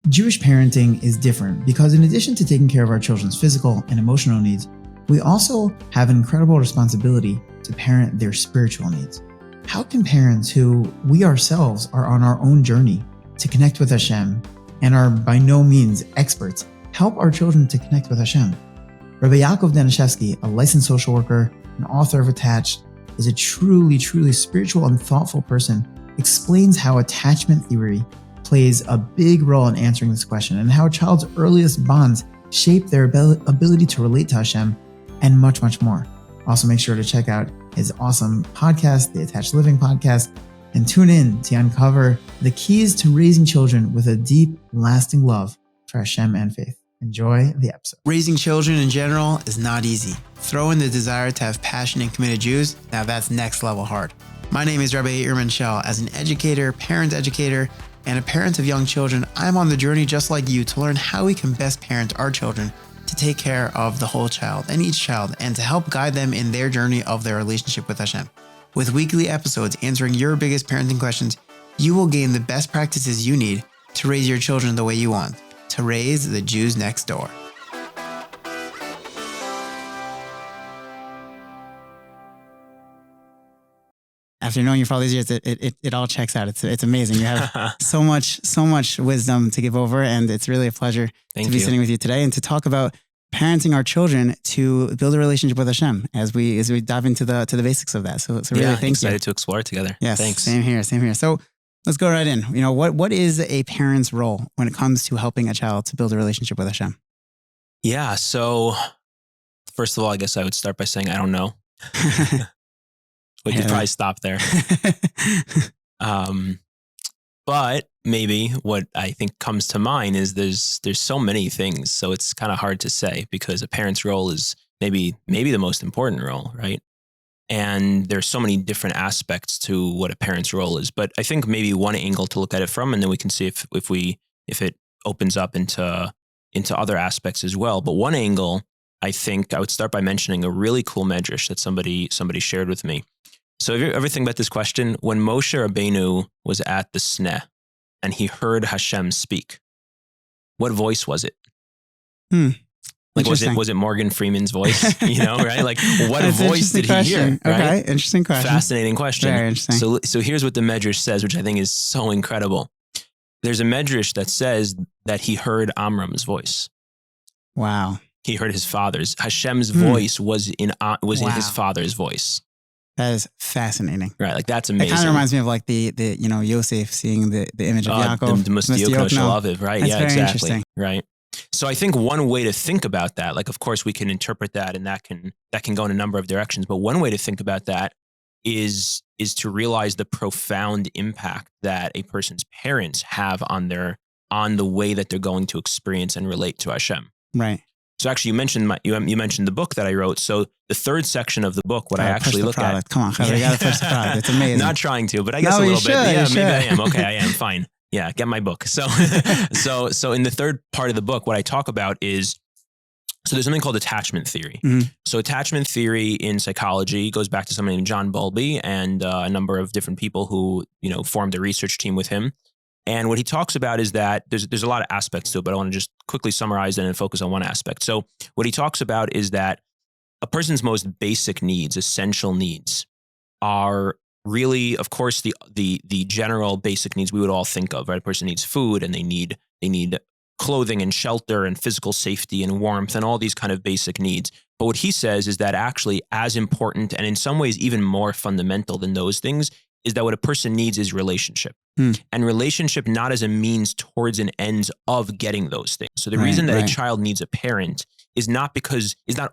Jewish parenting is different because in addition to taking care of our children's physical and emotional needs, we also have an incredible responsibility to parent their spiritual needs. How can parents who we ourselves are on our own journey to connect with Hashem and are by no means experts help our children to connect with Hashem? Rabbi Yakov Danishefsky, a licensed social worker and author of Attached, is a truly spiritual and thoughtful person, explains how attachment theory plays a big role in answering this question and how a child's earliest bonds shape their ability to relate to Hashem and much more. Also, make sure to check out his awesome podcast, the Attached Living Podcast, and tune in to uncover the keys to raising children with a deep, lasting love for Hashem and faith. Enjoy the episode. Raising children in general is not easy. Throw in the desire to have passionate and committed Jews, now that's next level hard. My name is Rabbi Yakov. As an educator, parent educator, and a parent of young children, I'm on the journey just like you to learn how we can best parent our children to take care of the whole child and each child and to help guide them in their journey of their relationship with Hashem. With weekly episodes answering your biggest parenting questions, you will gain the best practices you need to raise your children the way you want, to raise the Jews next door. After knowing you for all these years, it all checks out. It's amazing. You have so much wisdom to give over, and it's really a pleasure to be sitting with you today and to talk about parenting our children to build a relationship with Hashem as we dive into the basics of that. So really, thank you. Excited to explore it together. Yes, thanks. Same here. So let's go right in. What is a parent's role when it comes to helping a child to build a relationship with Hashem? Yeah. So first of all, I guess I would start by saying I don't know. We could probably stop there. But maybe what I think comes to mind is there's so many things, so it's kind of hard to say because a parent's role is maybe the most important role, right? And there's so many different aspects to what a parent's role is. But I think maybe one angle to look at it from, and then we can see if it opens up into other aspects as well. But one angle, I think I would start by mentioning a really cool medrash that somebody shared with me. So if you ever think about this question, when Moshe Rabbeinu was at the Sneh and he heard Hashem speak, what voice was it? Like was it Morgan Freeman's voice? Right? Like what voice did he hear? Right? Okay, interesting question. Fascinating question. Very interesting. So here's what the medrash says, which I think is so incredible. There's a medrash that says that he heard Amram's voice. Wow. He heard his father's. Hashem's voice was in his father's voice. That is fascinating. Right, like that's amazing. It kind of reminds me of like the Yosef seeing the image of Yaakov. The Mustiyoko Shalaviv, right? That's yeah, very exactly. Interesting. Right. So I think one way to think about that, like of course we can interpret that and that can go in a number of directions, but one way to think about that is to realize the profound impact that a person's parents have on the way that they're going to experience and relate to Hashem. Right. So actually, you mentioned the book that I wrote. So the third section of the book, what I actually look at. Come on, you got to push the product. It's amazing. Not trying to, but I guess a little bit. Yeah, maybe I am. Okay, I am. Fine. Yeah, get my book. So in the third part of the book, what I talk about is, so there's something called attachment theory. Mm-hmm. So attachment theory in psychology goes back to somebody named John Bowlby and a number of different people who formed a research team with him. And what he talks about is that there's a lot of aspects to it, but I want to just quickly summarize it and focus on one aspect. So what he talks about is that a person's most basic needs, essential needs, are really, of course, the general basic needs we would all think of, right? A person needs food and they need clothing and shelter and physical safety and warmth and all these kind of basic needs. But what he says is that actually as important and in some ways even more fundamental than those things is that what a person needs is relationship. And relationship not as a means towards an end of getting those things. So the reason that a child needs a parent is not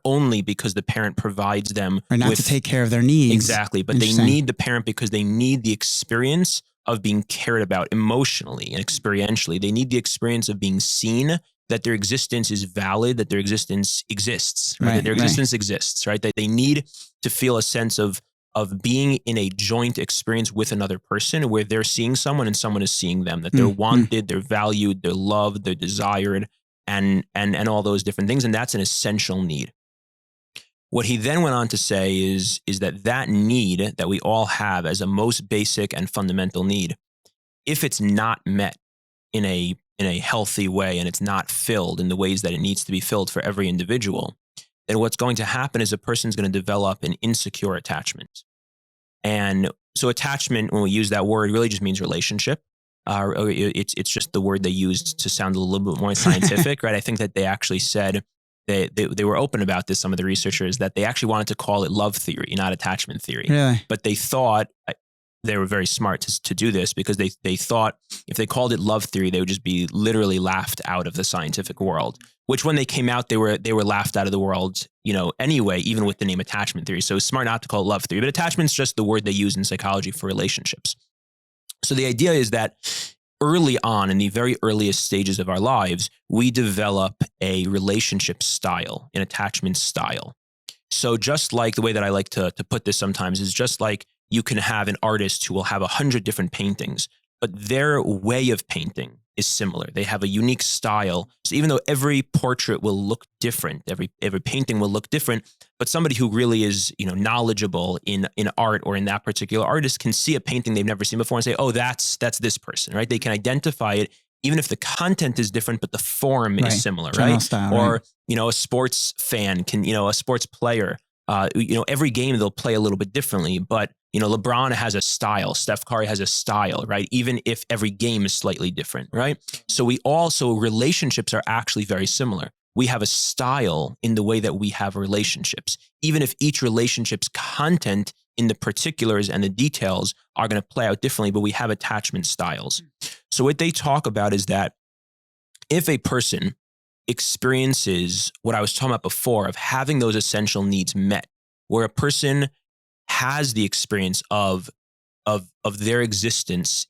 only because the parent provides them or not to take care of their needs. Exactly. But they need the parent because they need the experience of being cared about emotionally and experientially. They need the experience of being seen, that their existence is valid, that their existence exists, right? That their existence exists, right? That they need to feel a sense of being in a joint experience with another person where they're seeing someone and someone is seeing them, that they're wanted, they're valued, they're loved, they're desired, and all those different things. And that's an essential need. What he then went on to say is that need that we all have as a most basic and fundamental need, if it's not met in a in a healthy way and it's not filled in the ways that it needs to be filled for every individual, then what's going to happen is a person's going to develop an insecure attachment. And so attachment, when we use that word, really just means relationship. It's just the word they used to sound a little bit more scientific, right? I think that they actually said, they were open about this, some of the researchers, that they actually wanted to call it love theory, not attachment theory. Really? But they thought, they were very smart to do this, because they thought if they called it love theory, they would just be literally laughed out of the scientific world, which when they came out, they were laughed out of the world, anyway, even with the name attachment theory. So it's smart not to call it love theory, but attachment's just the word they use in psychology for relationships. So the idea is that early on, in the very earliest stages of our lives, we develop a relationship style, an attachment style. So just like the way that I like to put this sometimes is just like you can have an artist who will have 100 different paintings, but their way of painting is similar. They have a unique style. So even though every portrait will look different, every painting will look different, but somebody who really is, knowledgeable in art or in that particular artist can see a painting they've never seen before and say, oh, that's this person, right? They can identify it even if the content is different, but the form is similar, right? Style, or, a sports fan can, a sports player, every game they'll play a little bit differently, but LeBron has a style, Steph Curry has a style, right? Even if every game is slightly different, right? So relationships are actually very similar. We have a style in the way that we have relationships, even if each relationship's content in the particulars and the details are going to play out differently, but we have attachment styles. So what they talk about is that if a person experiences what I was talking about before of having those essential needs met, where a person has the experience of their existence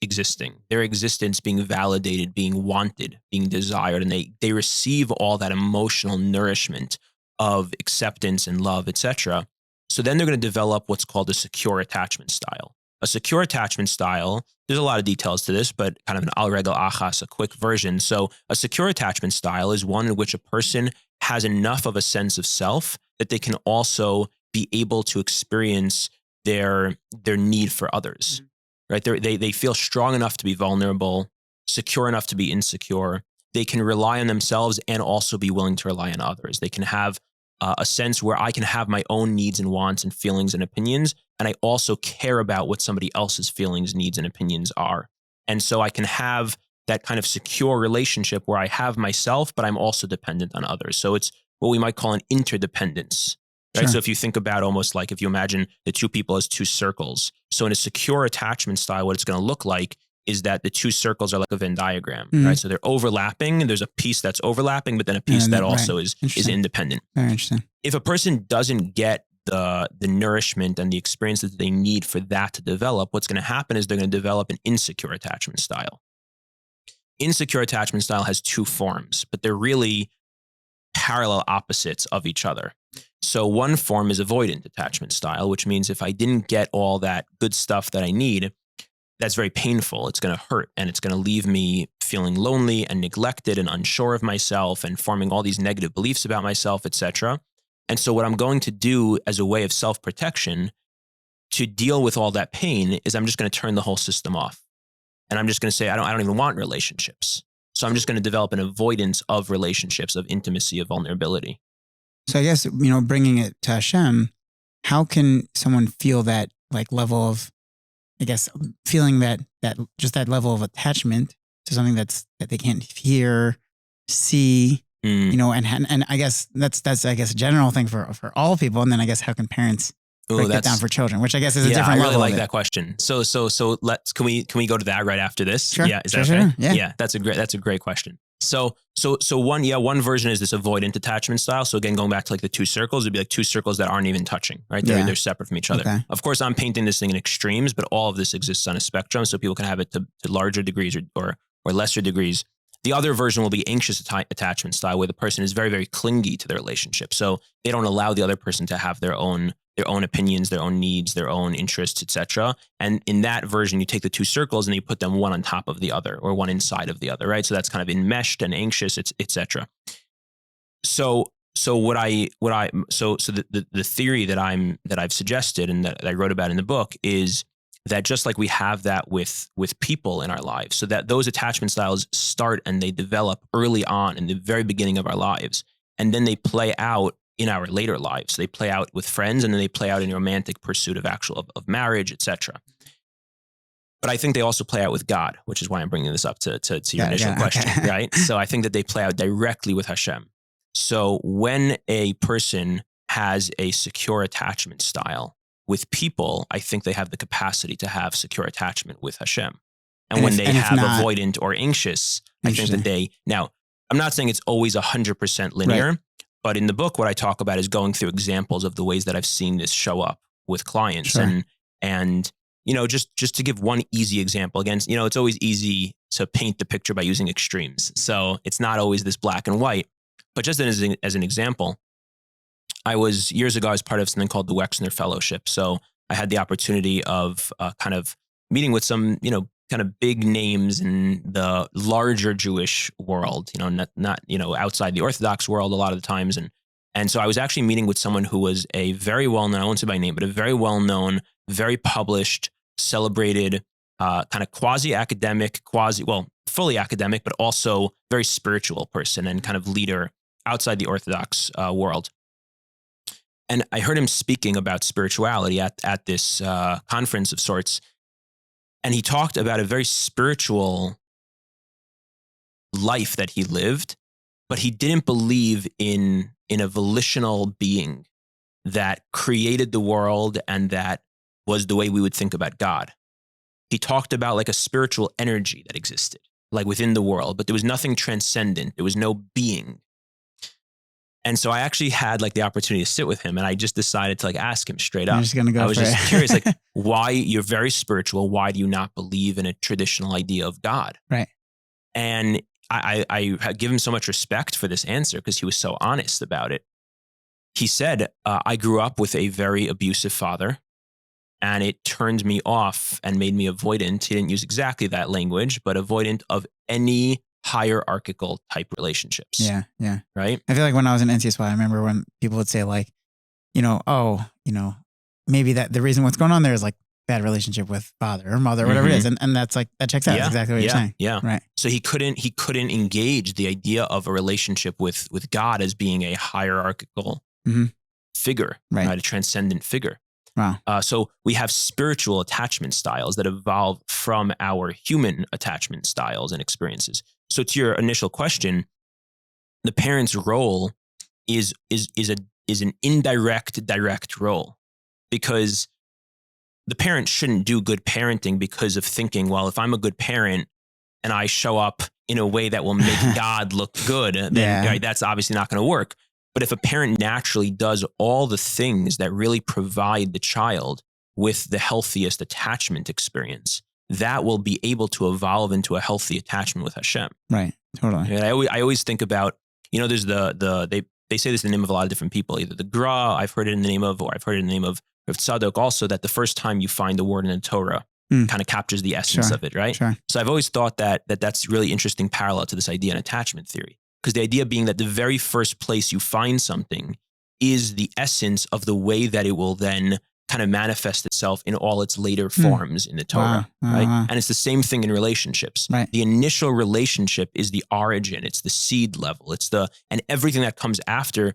being validated, being wanted, being desired, and they receive all that emotional nourishment of acceptance and love, etc. So then they're going to develop what's called a secure attachment style. A secure attachment style, there's a lot of details to this, but kind of an al regel achas, a quick version. So a secure attachment style is one in which a person has enough of a sense of self that they can also be able to experience their need for others, right? They feel strong enough to be vulnerable, secure enough to be insecure. They can rely on themselves and also be willing to rely on others. They can have a sense where I can have my own needs and wants and feelings and opinions, and I also care about what somebody else's feelings, needs, and opinions are. And so I can have that kind of secure relationship where I have myself, but I'm also dependent on others. So it's what we might call an interdependence. Right. Sure. So if you think about almost like if you imagine the two people as two circles. So in a secure attachment style, what it's going to look like is that the two circles are like a Venn diagram, right? So they're overlapping and there's a piece that's overlapping, but then a piece that also is independent. Very interesting. If a person doesn't get the nourishment and the experience that they need for that to develop, what's going to happen is they're going to develop an insecure attachment style. Insecure attachment style has two forms, but they're really parallel opposites of each other. So one form is avoidant attachment style, which means if I didn't get all that good stuff that I need, that's very painful. It's going to hurt and it's going to leave me feeling lonely and neglected and unsure of myself and forming all these negative beliefs about myself, etc. And so what I'm going to do as a way of self-protection to deal with all that pain is I'm just going to turn the whole system off. And I'm just going to say, I don't even want relationships. So I'm just going to develop an avoidance of relationships, of intimacy, of vulnerability. So I guess, bringing it to Hashem, how can someone feel that like level of, I guess, feeling that just that level of attachment to something that they can't hear, see, and I guess that's I guess a general thing for all people. And then I guess how can parents break that down for children, which I guess is a different level. I really like that question. So can we go to that right after this? Sure. Yeah. Is that okay? Sure. Yeah. That's a great question. So one version is this avoidant attachment style. So again, going back to like the two circles, it'd be like two circles that aren't even touching, right? They're separate from each other. Okay. Of course, I'm painting this thing in extremes, but all of this exists on a spectrum. So people can have it to larger degrees or lesser degrees. The other version will be anxious attachment style, where the person is very, very clingy to their relationship. So they don't allow the other person to have their own opinions, their own needs, their own interests, etc. And in that version, you take the two circles and you put them one on top of the other or one inside of the other, right? So that's kind of enmeshed and anxious, etc. So the theory that I've suggested and that I wrote about in the book is that just like we have that with people in our lives, so that those attachment styles start and they develop early on in the very beginning of our lives, and then they play out in our later lives. So they play out with friends, and then they play out in romantic pursuit of of marriage, etc. But I think they also play out with God, which is why I'm bringing this up to your initial question, okay. Right? So I think that they play out directly with Hashem. So when a person has a secure attachment style with people, I think they have the capacity to have secure attachment with Hashem. And when they have avoidant or anxious, I think that now, I'm not saying it's always 100% linear, right. But in the book, what I talk about is going through examples of the ways that I've seen this show up with clients. Sure. And just to give one easy example, again, it's always easy to paint the picture by using extremes. So it's not always this black and white, but just as an example, years ago, I was part of something called the Wexner Fellowship. So I had the opportunity of kind of meeting with some, kind of big names in the larger Jewish world, not outside the Orthodox world a lot of the times. And so I was actually meeting with someone who was a very well-known, I won't say by name, but a very well-known, very published, celebrated, kind of quasi-academic, fully academic, but also very spiritual person and kind of leader outside the Orthodox world. And I heard him speaking about spirituality at this conference of sorts. And he talked about a very spiritual life that he lived, but he didn't believe in a volitional being that created the world and that was the way we would think about God. He talked about like a spiritual energy that existed, like within the world, but there was nothing transcendent. There was no being. And so I actually had like the opportunity to sit with him, and I just decided to like ask him straight up. I was just curious, like, why you're very spiritual. Why do you not believe in a traditional idea of God? Right. And I give him so much respect for this answer because he was so honest about it. He said, I grew up with a very abusive father, and it turned me off and made me avoidant. He didn't use exactly that language, but avoidant of any hierarchical type relationships. Yeah. Right? I feel like when I was in NCSY, I remember when people would say like, maybe that the reason what's going on there is like bad relationship with father or mother, or whatever it is. And that's like, that checks out. That's exactly what you're saying. Yeah. Right. So he couldn't engage the idea of a relationship with God as being a hierarchical figure, right? A transcendent figure. Wow. So we have spiritual attachment styles that evolve from our human attachment styles and experiences. So to your initial question, the parent's role is an indirect, direct role, because the parent shouldn't do good parenting because of thinking, well, if I'm a good parent and I show up in a way that will make God look good, then right, that's obviously not going to work. But if a parent naturally does all the things that really provide the child with the healthiest attachment experience, that will be able to evolve into a healthy attachment with Hashem. Right. Totally. And I always think about, there's they say this in the name of a lot of different people, either the Gra, I've heard it in the name of, or I've heard it in the name of Tzadok also, that the first time you find the word in the Torah kind of captures the essence of it, right? Sure. So I've always thought that's really interesting parallel to this idea in attachment theory. Because the idea being that the very first place you find something is the essence of the way that it will then kind of manifest itself in all its later forms in the Torah, right? And it's the same thing in relationships. Right. The initial relationship is the origin. It's the seed level. And everything that comes after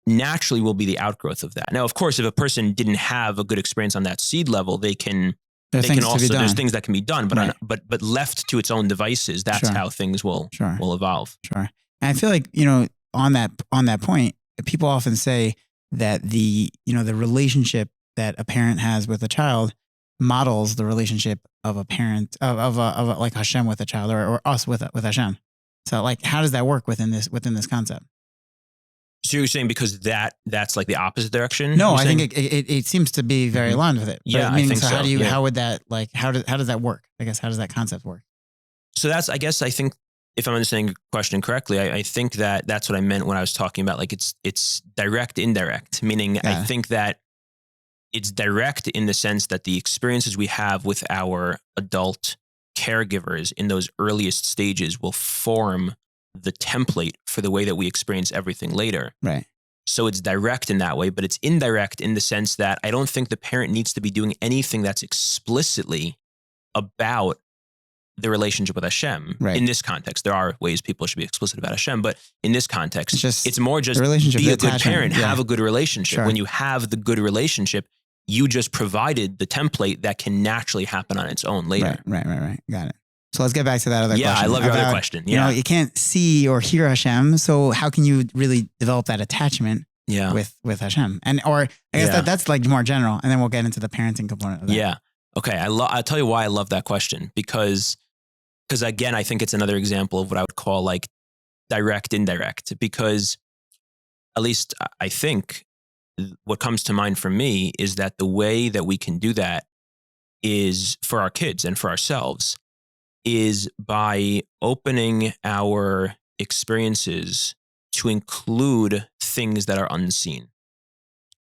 naturally will be the outgrowth of that. Now, of course, if a person didn't have a good experience on that seed level, there's things that can be done, but but left to its own devices, that's how things will evolve. Sure. And I feel like, on that point, people often say that the relationship that a parent has with a child models the relationship of a parent of like Hashem with a child, or us with Hashem. So like, how does that work within this concept? So you're saying because that's like the opposite direction? No, I think it seems to be very aligned with it. Yeah, I think so. How would that, like, how does that work? I guess, how does that concept work? So I think if I'm understanding your question correctly, I think that's what I meant when I was talking about like it's direct, indirect, meaning I think that it's direct in the sense that the experiences we have with our adult caregivers in those earliest stages will form the template for the way that we experience everything later. Right. So it's direct in that way, but it's indirect in the sense that I don't think the parent needs to be doing anything that's explicitly about the relationship with Hashem. Right. In this context. There are ways people should be explicit about Hashem, but in this context, it's more just relationship, be a good parent, yeah. have a good relationship. Sure. When you have the good relationship, you just provided the template that can naturally happen on its own later. Right. Got it. So let's get back to that other question. Yeah, I love your other question. Yeah. You can't see or hear Hashem, so how can you really develop that attachment with Hashem? Or I guess that's like more general, and then we'll get into the parenting component of that. Yeah. Okay. I'll tell you why I love that question, because again, I think it's another example of what I would call like direct, indirect, because at least I think what comes to mind for me is that the way that we can do that is for our kids and for ourselves is by opening our experiences to include things that are unseen.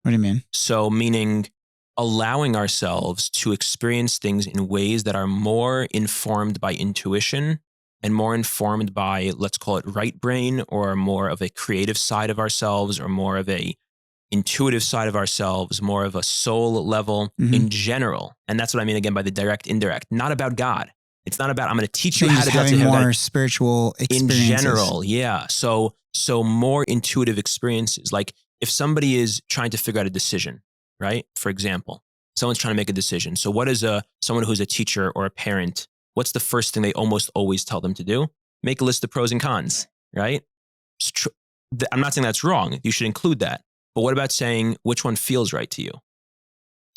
What do you mean? So meaning allowing ourselves to experience things in ways that are more informed by intuition and more informed by, let's call it right brain, or more of a creative side of ourselves, or more of a intuitive side of ourselves, more of a soul level in general. And that's what I mean again by the direct, indirect, not about God. It's not about, I'm going to teach you how to having more spiritual experiences. In general, yeah. So more intuitive experiences. Like if somebody is trying to figure out a decision, right? For example, someone's trying to make a decision. So what is someone who's a teacher or a parent, what's the first thing they almost always tell them to do? Make a list of pros and cons, right? I'm not saying that's wrong. You should include that. But what about saying which one feels right to you?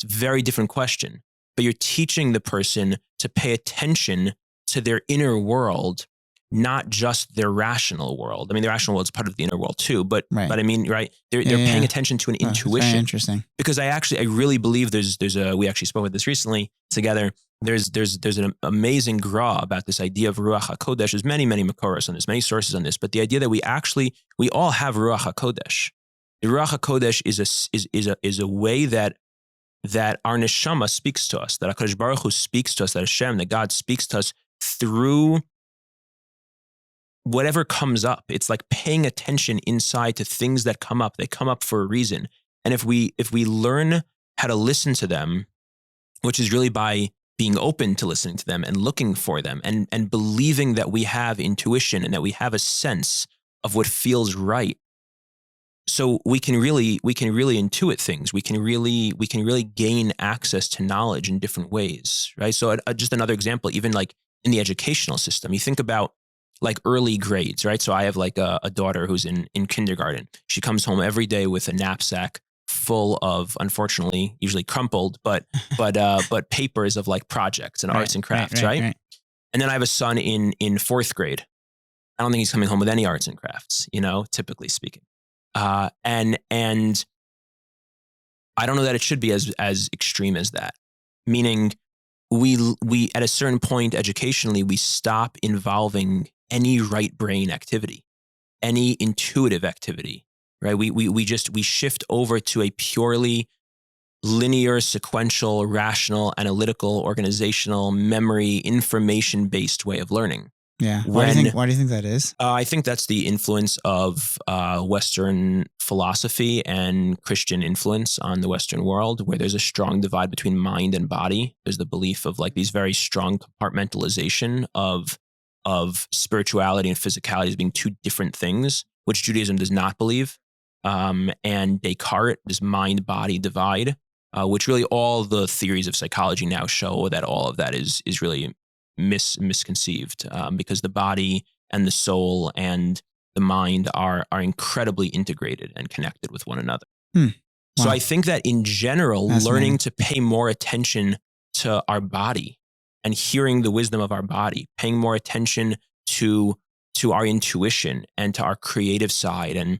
It's a very different question. But you're teaching the person to pay attention to their inner world, not just their rational world. I mean, the rational world is part of the inner world too, but I mean, right? They're paying attention to an intuition. Very interesting. Because I really believe we actually spoke about this recently together. There's an amazing gra about this idea of Ruach HaKodesh. There's many Makoros on this, many sources on this, but the idea that we all have Ruach HaKodesh. The Ruach HaKodesh is a way that our neshama speaks to us, that HaKadosh Baruch Hu speaks to us, that Hashem, that God speaks to us through whatever comes up. It's like paying attention inside to things that come up. They come up for a reason. And if we learn how to listen to them, which is really by being open to listening to them and looking for them and believing that we have intuition and that we have a sense of what feels right. So we can really intuit things. We can really gain access to knowledge in different ways, right? So just another example, even like in the educational system, you think about like early grades, right? So I have like a daughter who's in kindergarten. She comes home every day with a knapsack full of, unfortunately, usually crumpled, but papers of like projects and arts and crafts, right? And then I have a son in fourth grade. I don't think he's coming home with any arts and crafts, typically speaking. And I don't know that it should be as extreme as that. Meaning we at a certain point educationally, we stop involving any right brain activity, any intuitive activity, right? We shift over to a purely linear, sequential, rational, analytical, organizational, memory, information-based way of learning. Yeah. Why do you think that is? I think that's the influence of Western philosophy and Christian influence on the Western world, where there's a strong divide between mind and body. There's the belief of like these very strong compartmentalization of spirituality and physicality as being two different things, which Judaism does not believe. And Descartes, this mind-body divide, which really all the theories of psychology now show that all of that is really misconceived, because the body and the soul and the mind are incredibly integrated and connected with one another. Wow. So I think that in general, learning to pay more attention to our body and hearing the wisdom of our body, paying more attention to our intuition and to our creative side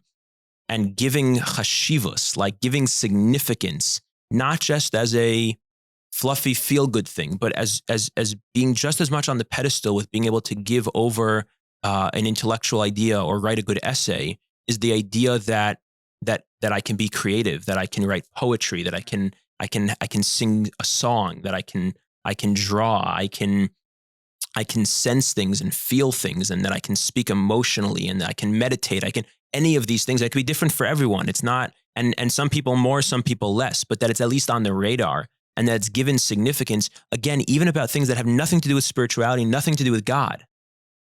and giving chashivos, like giving significance, not just as a fluffy feel-good thing, but as being just as much on the pedestal with being able to give over an intellectual idea or write a good essay, is the idea that I can be creative, that I can write poetry, that I can sing a song, that I can draw, I can sense things and feel things, and that I can speak emotionally, and that I can meditate. any of these things. That could be different for everyone. It's not, and some people more, some people less, but that it's at least on the radar and that it's given significance, again, even about things that have nothing to do with spirituality, nothing to do with God,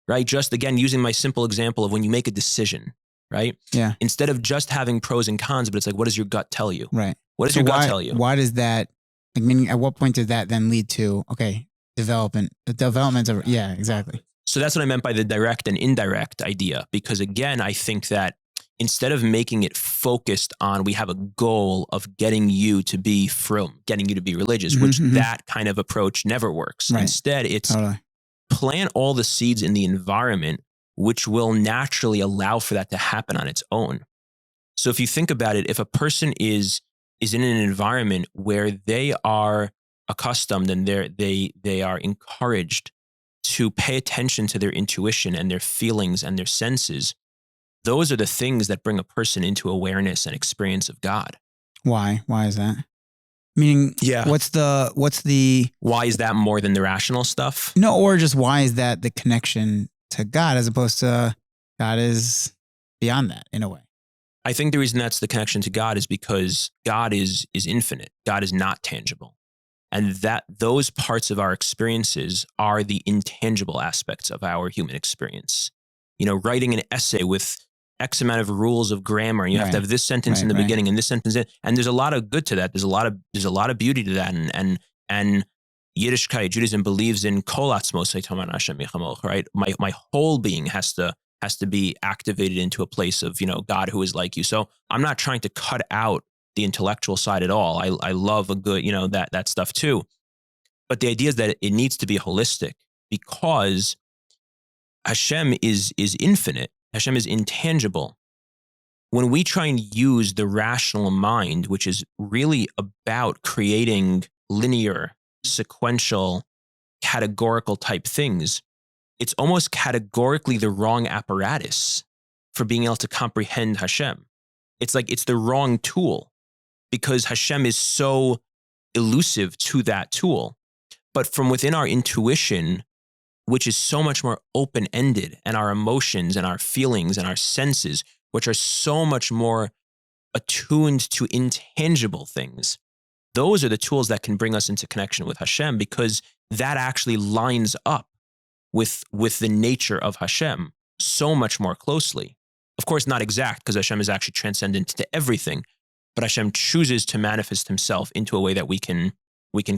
right? Just, again, using my simple example of when you make a decision, right? Yeah. Instead of just having pros and cons, but it's like, what does your gut tell you? Right. What does your gut tell you? Why does that, like, meaning at what point did that then lead to, okay, the development of, yeah, exactly. So that's what I meant by the direct and indirect idea. Because again, I think that instead of making it focused on, we have a goal of getting you to be frum, getting you to be religious, which that kind of approach never works. Right. Instead, it's plant all the seeds in the environment, which will naturally allow for that to happen on its own. So if you think about it, if a person is in an environment where they are accustomed and they are encouraged to pay attention to their intuition and their feelings and their senses, those are the things that bring a person into awareness and experience of God. Why? Why is that? Meaning, what's the why is that more than the rational stuff? No, or just why is that the connection to God as opposed to God is beyond that in a way? I think the reason that's the connection to God is because God is infinite. God is not tangible. And that those parts of our experiences are the intangible aspects of our human experience. You know, writing an essay with X amount of rules of grammar, and you have to have this sentence in the beginning and this sentence in, and there's a lot of good to that. There's a lot of beauty to that. And Yiddishkeit, Judaism believes in kol atzmos haytaman Hashem yichamoch, right? My whole being has to be activated into a place of, you know, God who is like you. So I'm not trying to cut out the intellectual side at all. I love a good, you know, that stuff too. But the idea is that it needs to be holistic because Hashem is infinite. Hashem is intangible. When we try and use the rational mind, which is really about creating linear, sequential, categorical type things, it's almost categorically the wrong apparatus for being able to comprehend Hashem. It's like it's the wrong tool because Hashem is so elusive to that tool. But from within our intuition, which is so much more open-ended, and our emotions and our feelings and our senses, which are so much more attuned to intangible things, those are the tools that can bring us into connection with Hashem because that actually lines up with the nature of Hashem so much more closely. Of course, not exact because Hashem is actually transcendent to everything, but Hashem chooses to manifest himself into a way that we can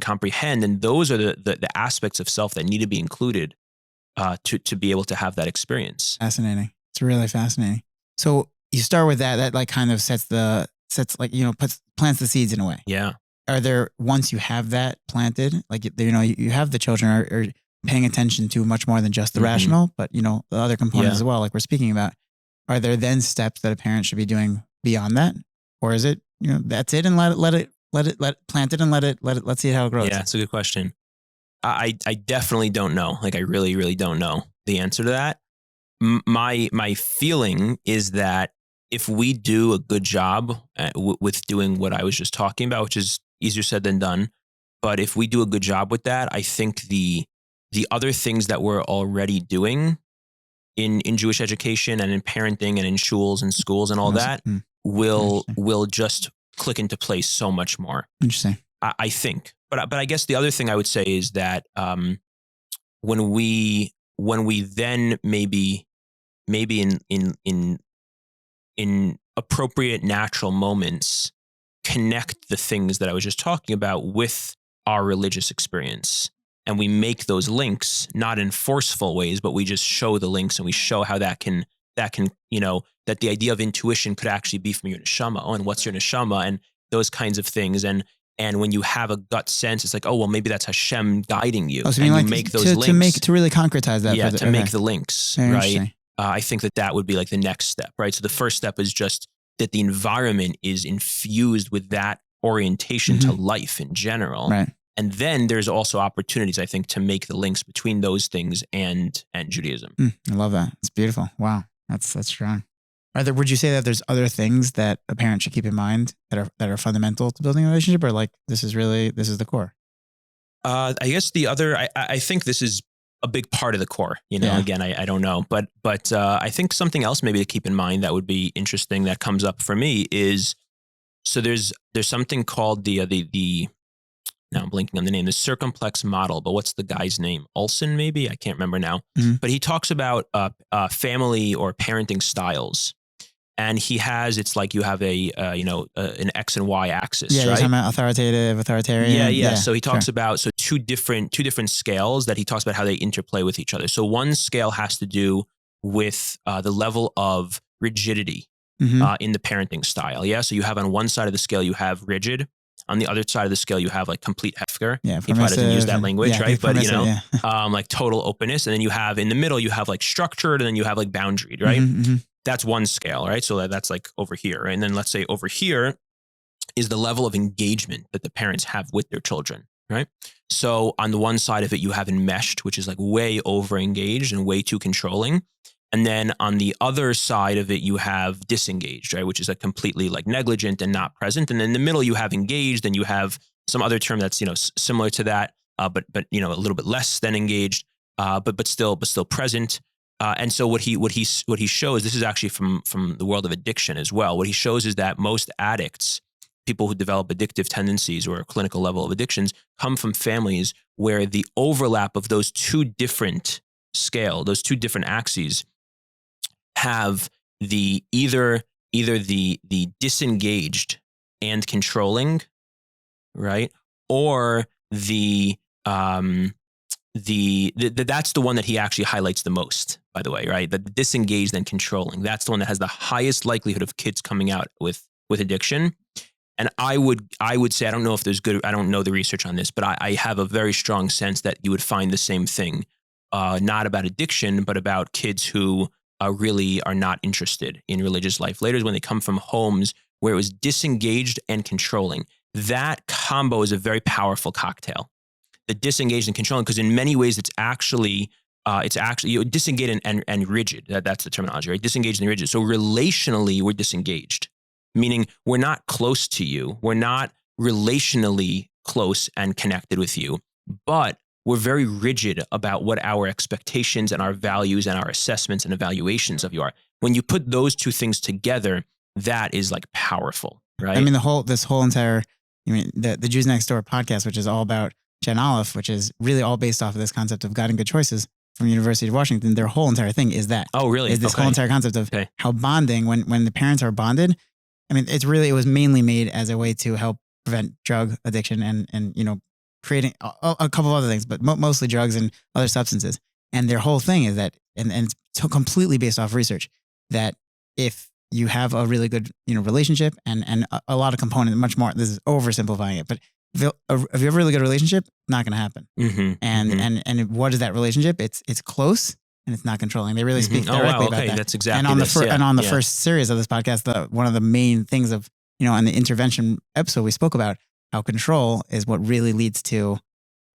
comprehend. And those are the aspects of self that need to be included to be able to have that experience. Fascinating. It's really fascinating. So you start with that like kind of sets like, you know, plants the seeds in a way. Yeah. Are there, once you have that planted, like, you know, you have the children are paying attention to much more than just the rational, but, you know, the other components as well, like we're speaking about. Are there then steps that a parent should be doing beyond that? Or is it, you know, that's it and let it plant it and let's see how it grows? Yeah, it's a good question. I definitely don't know. Like I really, really don't know the answer to that. My feeling is that if we do a good job with doing what I was just talking about, which is easier said than done, but if we do a good job with that, I think the other things that we're already doing in Jewish education and in parenting and in shuls and schools and all that will just click into place so much more. Interesting. I think. But I guess the other thing I would say is that when we then maybe in appropriate natural moments connect the things that I was just talking about with our religious experience, and we make those links not in forceful ways, but we just show the links and we show how that can you know, that the idea of intuition could actually be from your neshama. Oh, and what's your neshama and those kinds of things. And when you have a gut sense, it's like, oh, well, maybe that's Hashem guiding you. Oh, so and like you make those links. To really concretize that. Yeah, make the links, right? I think that would be like the next step, right? So the first step is just that the environment is infused with that orientation to life in general. Right. And then there's also opportunities, I think, to make the links between those things and Judaism. I love that. It's beautiful. Wow. That's strong. Would you say that there's other things that a parent should keep in mind that are fundamental to building a relationship, or like this is the core? I guess the other, I think this is a big part of the core. Again, I don't know, but I think something else maybe to keep in mind that would be interesting that comes up for me is, so there's something called the now I'm blinking on the name, the circumplex model, but what's the guy's name? Olson, maybe? I can't remember now. Mm-hmm. But he talks about family or parenting styles. And he has, it's like you have an X and Y axis, right? You're talking about authoritarian. Yeah. So he talks about, two different scales that he talks about how they interplay with each other. So one scale has to do with the level of rigidity in the parenting style. Yeah. So you have on one side of the scale, you have rigid. On the other side of the scale, you have like complete Hefker. Yeah, he probably doesn't use that language, right? But like total openness. And then you have in the middle, you have like structured, and then you have like boundaried, right? That's one scale, right? So that's like over here. Right? And then let's say over here is the level of engagement that the parents have with their children, right? So on the one side of it, you have enmeshed, which is like way over engaged and way too controlling. And then on the other side of it, you have disengaged, right? Which is like completely like negligent and not present. And then in the middle, you have engaged, and you have some other term that's, similar to that, but a little bit less than engaged, but still present. And so what he shows, this is actually from the world of addiction as well. What he shows is that most addicts, people who develop addictive tendencies or a clinical level of addictions, come from families where the overlap of those two different axes have the either the disengaged and controlling, right? Or that's the one that he actually highlights the most, by the way, right? The disengaged and controlling. That's the one that has the highest likelihood of kids coming out with addiction. And I would say, I don't know if I don't know the research on this, but I have a very strong sense that you would find the same thing, not about addiction, but about kids who really are not interested in religious life later, when they come from homes where it was disengaged and controlling. That combo is a very powerful cocktail. The disengaged and controlling, because in many ways it's actually disengaged and rigid. That's the terminology, right? Disengaged and rigid. So relationally, we're disengaged, meaning we're not close to you. We're not relationally close and connected with you, but we're very rigid about what our expectations and our values and our assessments and evaluations of you are. When you put those two things together, that is like powerful, right? I mean, this whole entire, the Jews Next Door podcast, which is all about Gen Aleph, which is really all based off of this concept of guiding good choices from University of Washington. Their whole entire thing is that. Oh, really? Is this whole entire concept of how bonding, when the parents are bonded, I mean, it was mainly made as a way to help prevent drug addiction and creating a couple of other things, but mostly drugs and other substances. And their whole thing is that, and it's completely based off research, that if you have a really good, relationship and a lot of components, much more, this is oversimplifying it, but if you have a really good relationship, not going to happen. And what is that relationship? It's close and it's not controlling. They really speak directly about that. That's exactly. And on the first series of this podcast, one of the main things of, in the intervention episode, we spoke about how control is what really leads to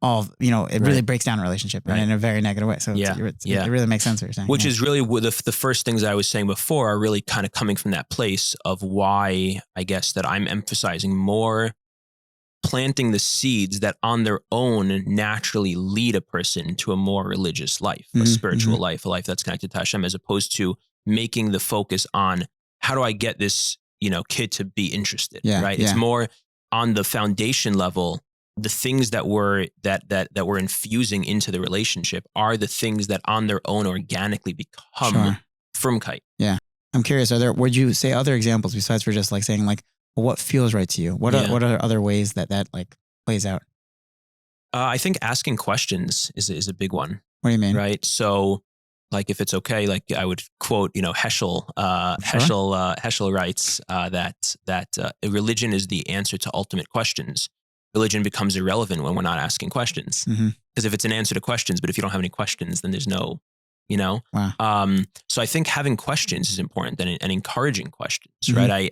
all, it really breaks down a relationship in a very negative way. So it really makes sense what you're saying. Which is really the first things I was saying before are really kind of coming from that place of why I guess that I'm emphasizing more planting the seeds that on their own naturally lead a person to a more religious life, a spiritual life, a life that's connected to Hashem, as opposed to making the focus on how do I get this, kid to be interested, right? It's more on the foundation level. The things that we're infusing into the relationship are the things that on their own organically become frumkeit. Yeah. I'm curious, would you say other examples besides for just like saying like, well, what feels right to you? What are other ways that like plays out? I think asking questions is a big one. What do you mean? Right. So like, if it's okay, like I would quote, Heschel, Heschel writes that religion is the answer to ultimate questions. Religion becomes irrelevant when we're not asking questions. Because if it's an answer to questions, but if you don't have any questions, then there's no, Wow. So I think having questions is important and encouraging questions, right?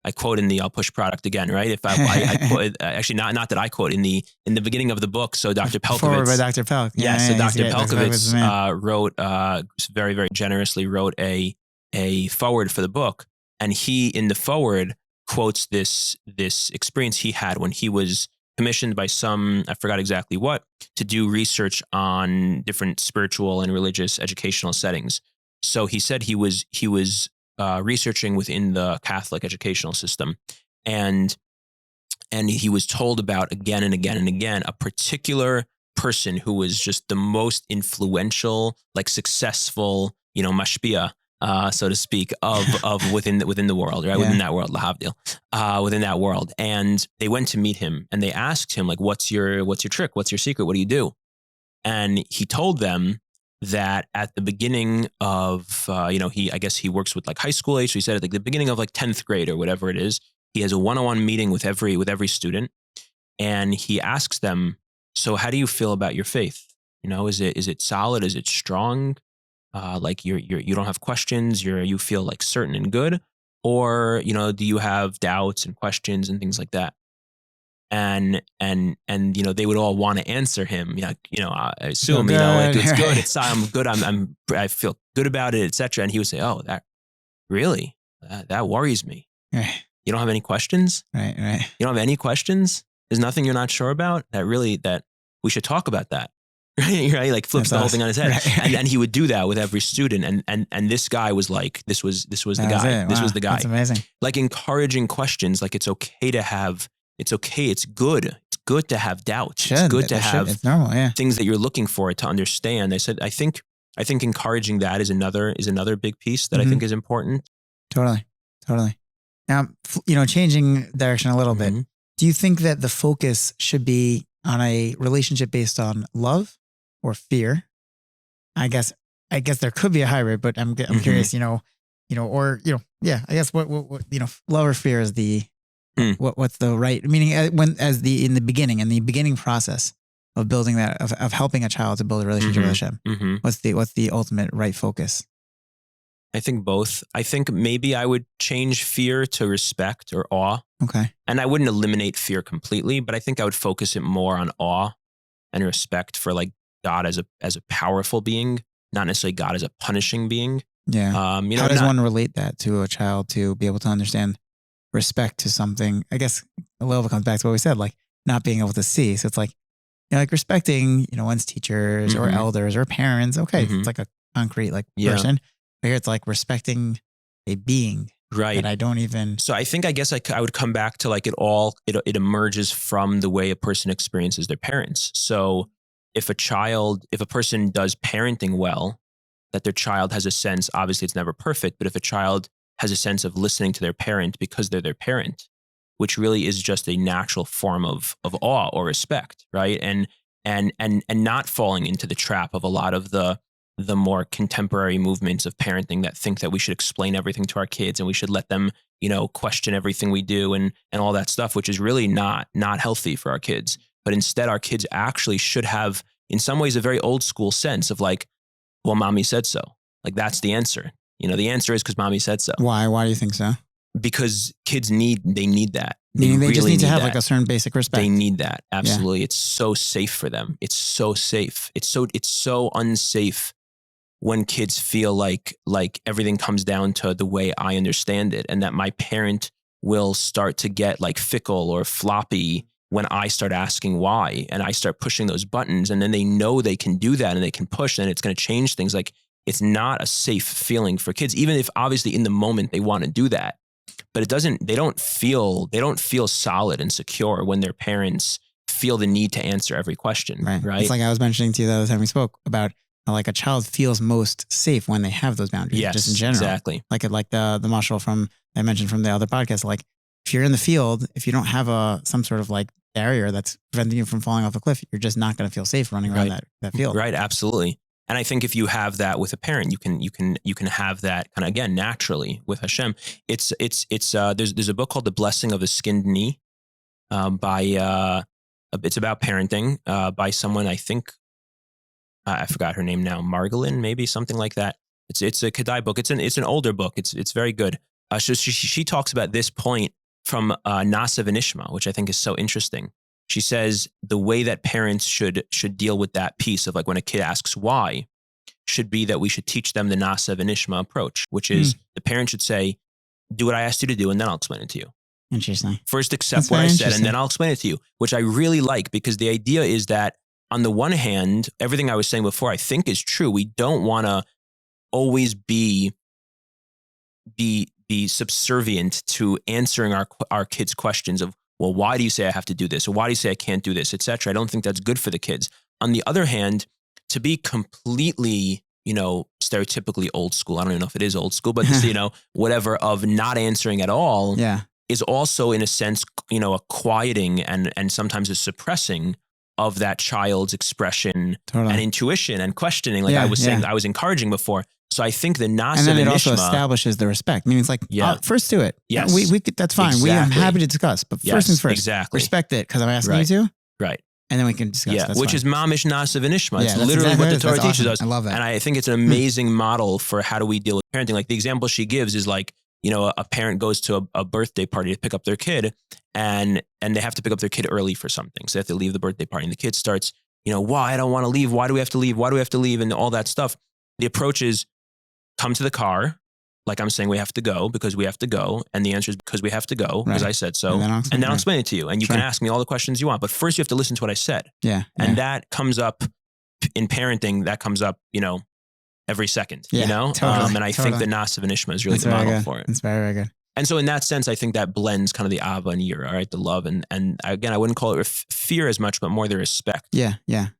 I quote in the I'll Push product again, right? If I quote, actually not that I quote in the beginning of the book. So Dr. Pelkovitz, forward by Dr. Pelk. So Dr. Pelkovitz wrote very, very generously wrote a forward for the book, and he in the forward quotes this experience he had when he was commissioned by I forgot exactly what, to do research on different spiritual and religious educational settings. So he said he was researching within the Catholic educational system, and he was told about again and again and again a particular person who was just the most influential, like successful, mashpia, so to speak, of within the world, right? Yeah. Within that world, lahavdil, within that world. And they went to meet him and they asked him, like, what's your trick? What's your secret? What do you do? And he told them that at the beginning of, I guess he works with like high school age. So he said at the beginning of like 10th grade or whatever it is, he has a one-on-one meeting with every student. And he asks them, so how do you feel about your faith? Is it solid? Is it strong? Like you don't have questions, you feel like certain and good, or, do you have doubts and questions and things like that? And they would all want to answer him. I assume, it's good. It's, I'm good. I feel good about it, etc. And he would say, oh, that really, that worries me. Right. You don't have any questions? Right. You don't have any questions? There's nothing you're not sure about? That we should talk about that. Right? Like flips the whole thing on his head. Right. And he would do that with every student. And this guy was like, this was the guy. This was the guy. That's amazing. Like encouraging questions. Like it's okay to have, it's good. It's good to have doubts. It's good to have it's normal, yeah. things that you're looking for to understand. I said, I think encouraging that is another big piece that I think is important. Totally. Now, changing direction a little bit. Do you think that the focus should be on a relationship based on love or fear? I guess there could be a hybrid, but I'm curious, I guess what love or fear is the what's the right meaning in the beginning process of building that of helping a child to build a relationship with Hashem. What's the ultimate right focus? I think both. I think maybe I would change fear to respect or awe. Okay. And I wouldn't eliminate fear completely, but I think I would focus it more on awe and respect for like God as a powerful being, not necessarily God as a punishing being. Yeah. How does one relate that to a child to be able to understand respect to something? I guess a little bit comes back to what we said, like not being able to see. So it's like, like respecting, one's teachers or elders or parents. Okay. It's like a concrete person. But here it's like respecting a being. Right. That I don't even. So I guess I would come back to like it emerges from the way a person experiences their parents. So if a person does parenting well, that their child has a sense, obviously it's never perfect, but if a child has a sense of listening to their parent because they're their parent, which really is just a natural form of awe or respect, right? And not falling into the trap of a lot of the more contemporary movements of parenting that think that we should explain everything to our kids and we should let them, question everything we do and all that stuff, which is really not healthy for our kids. But instead, our kids actually should have, in some ways, a very old school sense of like, well, mommy said so. Like that's the answer. The answer is because mommy said so. Why? Why do you think so? Because kids need that. Meaning they really just need to have that. Like a certain basic respect. They need that. Absolutely. Yeah. It's so safe for them. It's so safe. It's so unsafe when kids feel like everything comes down to the way I understand it, and that my parent will start to get like fickle or floppy when I start asking why, and I start pushing those buttons, and then they know they can do that and they can push, and it's going to change things. Like it's not a safe feeling for kids, even if obviously in the moment they want to do that, but they don't feel solid and secure when their parents feel the need to answer every question. Right. It's like I was mentioning to you the other time we spoke about how like a child feels most safe when they have those boundaries. Yes, just in general. Exactly. Like the mashal I mentioned from the other podcast, like if you're in the field, if you don't have some sort of like barrier that's preventing you from falling off a cliff, you're just not going to feel safe running around that field. Right. Absolutely. And I think if you have that with a parent, you can have that kind of, again, naturally with Hashem. There's a book called The Blessing of the Skinned Knee, it's about parenting, by someone, I think, I forgot her name now, Margolin, maybe something like that. It's a Kedai book. It's an older book. It's very good. So she talks about this point from Nasa V'Nishma, which I think is so interesting. She says the way that parents should deal with that piece of like when a kid asks why should be that we should teach them the Nasa V'Nishma approach, which is the parent should say, do what I asked you to do and then I'll explain it to you. Interesting. First accept That's what very I said, and interesting. then I'll explain it to you, which I really like, because the idea is that on the one hand, everything I was saying before I think is true. We don't want to always be subservient to answering our kids' questions of, well, why do you say I have to do this? Or why do you say I can't do this, etc. I don't think that's good for the kids. On the other hand, to be completely, stereotypically old school, I don't even know if it is old school, but this, whatever, of not answering at all is also, in a sense, a quieting and sometimes a suppressing of that child's expression and intuition and questioning, like I was saying, I was encouraging before. So I think the Nasiv and then it and also Nishma, establishes the respect. I mean, it's like, first do it. Yes. We that's fine. Exactly. I'm happy to discuss, but first things first. Exactly. Respect it because I'm asking you to. Right. And then we can discuss. Yeah, That's which fine. is Mamish Nasiv and Nishma. It's that's literally exactly what the Torah teaches awesome. us. I love that. And I think it's an amazing model for how do we deal with parenting. Like the example she gives is like, a parent goes to a birthday party to pick up their kid, and they have to pick up their kid early for something. So they have to leave the birthday party. And the kid starts, why I don't want to leave. Why do we have to leave? Why do we have to leave? And all that stuff. The approach is come to the car. Like I'm saying, we have to go because we have to go. And the answer is because we have to go because I said so. And then I'll explain it to you. And you can ask me all the questions you want. But first you have to listen to what I said. Yeah. And that comes up in parenting. That comes up, every second, Totally, and I think the Nasiv and Nishma is really the model for it. It's very, very good. And so in that sense, I think that blends kind of the Ava and Yira, right? The love. And again, I wouldn't call it fear as much, but more the respect. Yeah,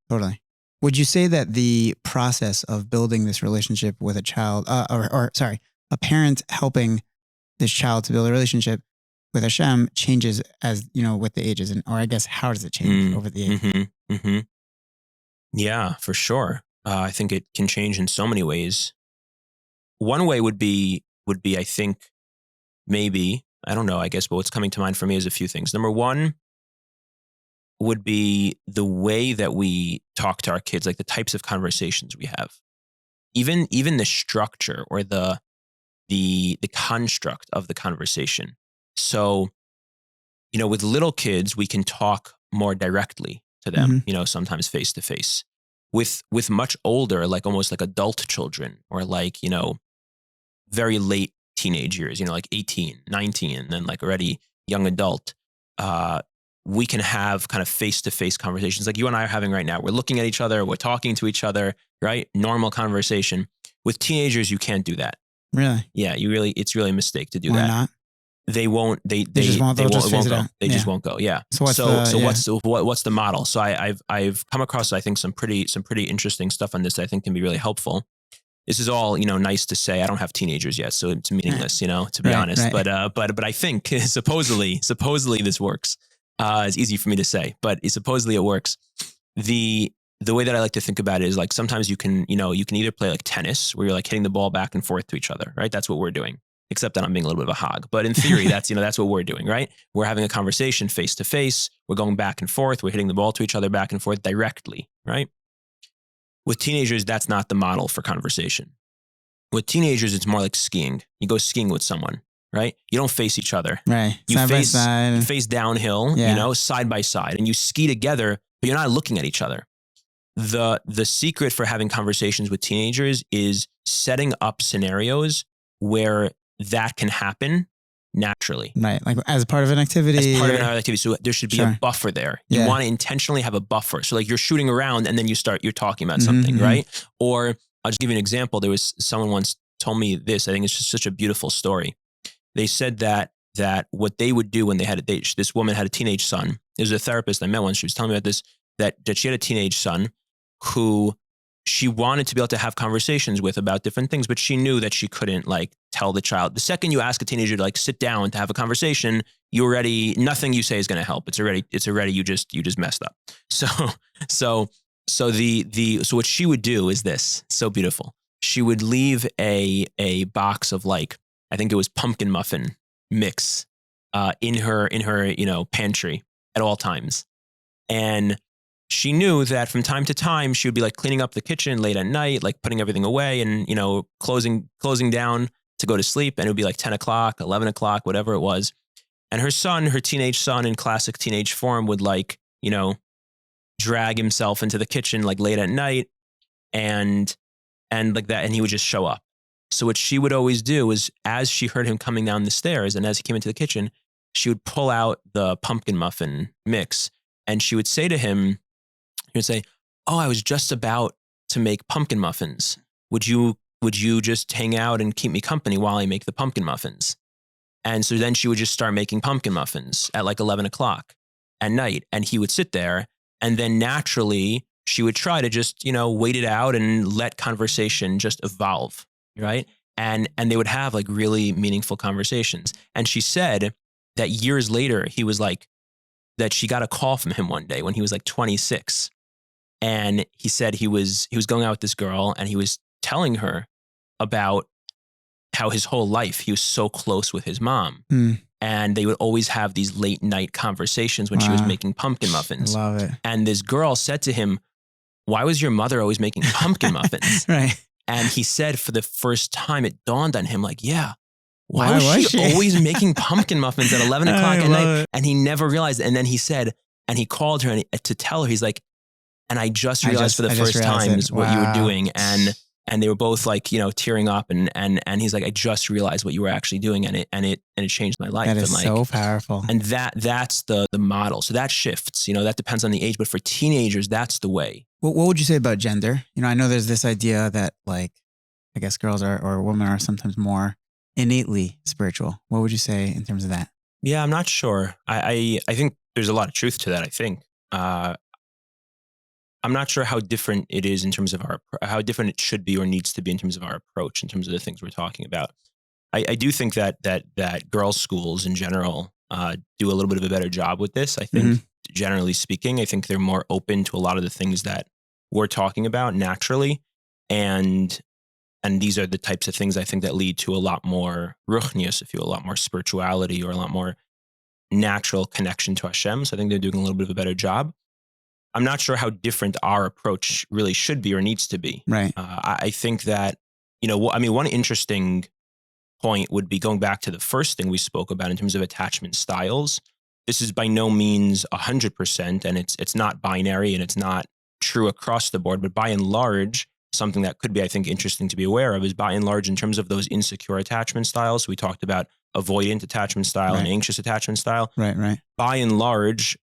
totally. Would you say that the process of building this relationship with a child, a parent helping this child to build a relationship with Hashem changes as, with the ages? Or I guess, how does it change over the age? Mm-hmm, mm-hmm. Yeah, for sure. I think it can change in so many ways. One way would be, I think, maybe, I don't know, I guess, but what's coming to mind for me is a few things. Number one would be the way that we talk to our kids, like the types of conversations we have. Even the structure or the construct of the conversation. So, with little kids, we can talk more directly to them, sometimes face to face. With much older, like almost like adult children, or like, very late teenage years, like 18, 19, and then like already young adult, we can have kind of face-to-face conversations like you and I are having right now. We're looking at each other, we're talking to each other, right? Normal conversation. With teenagers, you can't do that. Really? Yeah, it's really a mistake to do Why that. not? They won't. They just won't. They'll just face it go. out. They just won't go. Yeah. So what's the model? So I've come across, I think, some pretty interesting stuff on this that I think can be really helpful. This is all, nice to say. I don't have teenagers yet, so it's meaningless, to be honest. Right. But I think supposedly this works. It's easy for me to say, but supposedly it works. The way that I like to think about it is like sometimes you can either play like tennis where you're like hitting the ball back and forth to each other, right? That's what we're doing. Except that I'm being a little bit of a hog. But in theory, that's what we're doing, right? We're having a conversation face to face. We're going back and forth. We're hitting the ball to each other back and forth directly, right? With teenagers, that's not the model for conversation. With teenagers, it's more like skiing. You go skiing with someone, right? You don't face each other. Right. You side by side. You face downhill, side by side, and you ski together, but you're not looking at each other. The secret for having conversations with teenagers is setting up scenarios where that can happen naturally. Right. Like as part of an activity. As part of another activity. So there should be a buffer there. You want to intentionally have a buffer. So like you're shooting around and then you're talking about something, right? Or I'll just give you an example. There was someone once told me this. I think it's just such a beautiful story. They said that what they would do when this woman had a teenage son. There was a therapist I met once. She was telling me about this, that she had a teenage son who she wanted to be able to have conversations with about different things, but she knew that she couldn't like tell the child. The second you ask a teenager to like sit down to have a conversation, nothing you say is going to help. It's already you just messed up. So what she would do is this, so beautiful. She would leave a box of like, I think it was pumpkin muffin mix, in her pantry at all times. And she knew that from time to time, she would be like cleaning up the kitchen late at night, like putting everything away and, closing down to go to sleep. And it would be like 10 o'clock, 11 o'clock, whatever it was. And her teenage son in classic teenage form would like, drag himself into the kitchen like late at night and like that. And he would just show up. So what she would always do is as she heard him coming down the stairs and as he came into the kitchen, she would pull out the pumpkin muffin mix and she would say to him, he would say, "Oh, I was just about to make pumpkin muffins. Would you just hang out and keep me company while I make the pumpkin muffins?" And so then she would just start making pumpkin muffins at like 11 o'clock at night. And he would sit there, and then naturally she would try to just, wait it out and let conversation just evolve. Right. And they would have like really meaningful conversations. And she said that years later, he was like, that she got a call from him one day when he was like 26. And he said he was going out with this girl, and he was telling her about how his whole life he was so close with his mom. And they would always have these late night conversations when she was making pumpkin muffins. I love it. And this girl said to him, "Why was your mother always making pumpkin muffins?" Right. And he said for the first time, it dawned on him like, yeah, why was she always making pumpkin muffins at 11 o'clock at night? It. And he never realized it. And then he said, and he called her to tell her, he's like, "And I just realized for the first time what you were doing." And they were both like, tearing up, and he's like, "I just realized what you were actually doing, and it changed my life." That is so powerful. And that's the model. So that shifts, that depends on the age, but for teenagers, that's the way. What would you say about gender? I know there's this idea that like, I guess girls or women are sometimes more innately spiritual. What would you say in terms of that? Yeah, I'm not sure. I think there's a lot of truth to that. I think, I'm not sure how different it is in terms of how different it should be or needs to be in terms of our approach, in terms of the things we're talking about. I do think that girls' schools in general do a little bit of a better job with this. I think, generally speaking, I think they're more open to a lot of the things that we're talking about naturally, and these are the types of things I think that lead to a lot more ruchnius, if you will, a lot more spirituality, or a lot more natural connection to Hashem. So I think they're doing a little bit of a better job. I'm not sure how different our approach really should be or needs to be. Right. I think that, one interesting point would be going back to the first thing we spoke about in terms of attachment styles. This is by no means 100%, and it's not binary, and it's not true across the board, but by and large, something that could be, I think, interesting to be aware of is by and large in terms of those insecure attachment styles. We talked about avoidant attachment style and anxious attachment style. Right. By and large,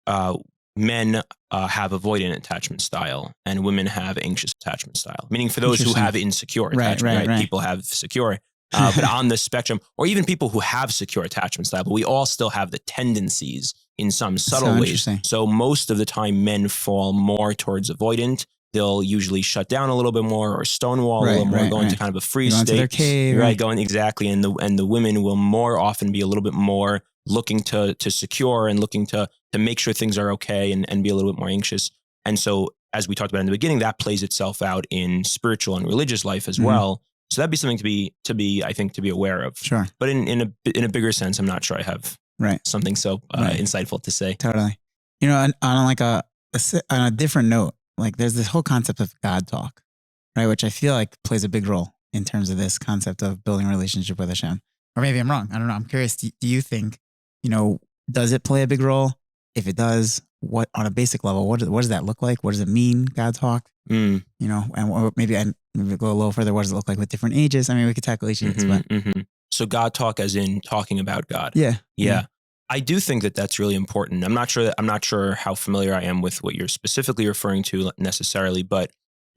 men have avoidant attachment style, and women have anxious attachment style. Meaning for those who have insecure attachment, right? People have secure, but on the spectrum, or even people who have secure attachment style, but we all still have the tendencies in some subtle ways. So most of the time, men fall more towards avoidant. They'll usually shut down a little bit more, or stonewall a little more, go into kind of a freeze state. Their cave, going exactly, and the women will more often be a little bit more looking to secure and looking to make sure things are okay, and be a little bit more anxious. And so, as we talked about in the beginning, that plays itself out in spiritual and religious life as well. So that'd be something to be I think to be aware of. Sure. But in a bigger sense, I'm not sure I have something so insightful to say. Totally. On a different note, like there's this whole concept of God talk, right? Which I feel like plays a big role in terms of this concept of building a relationship with Hashem. Or maybe I'm wrong. I don't know. I'm curious. Do you think, does it play a big role? If it does, what on a basic level, what does that look like? What does it mean, God talk? And maybe go a little further. What does it look like with different ages? I mean, we could tackle each of these, but So God talk as in talking about God. Yeah. I do think that that's really important. I'm not sure how familiar I am with what you're specifically referring to necessarily, but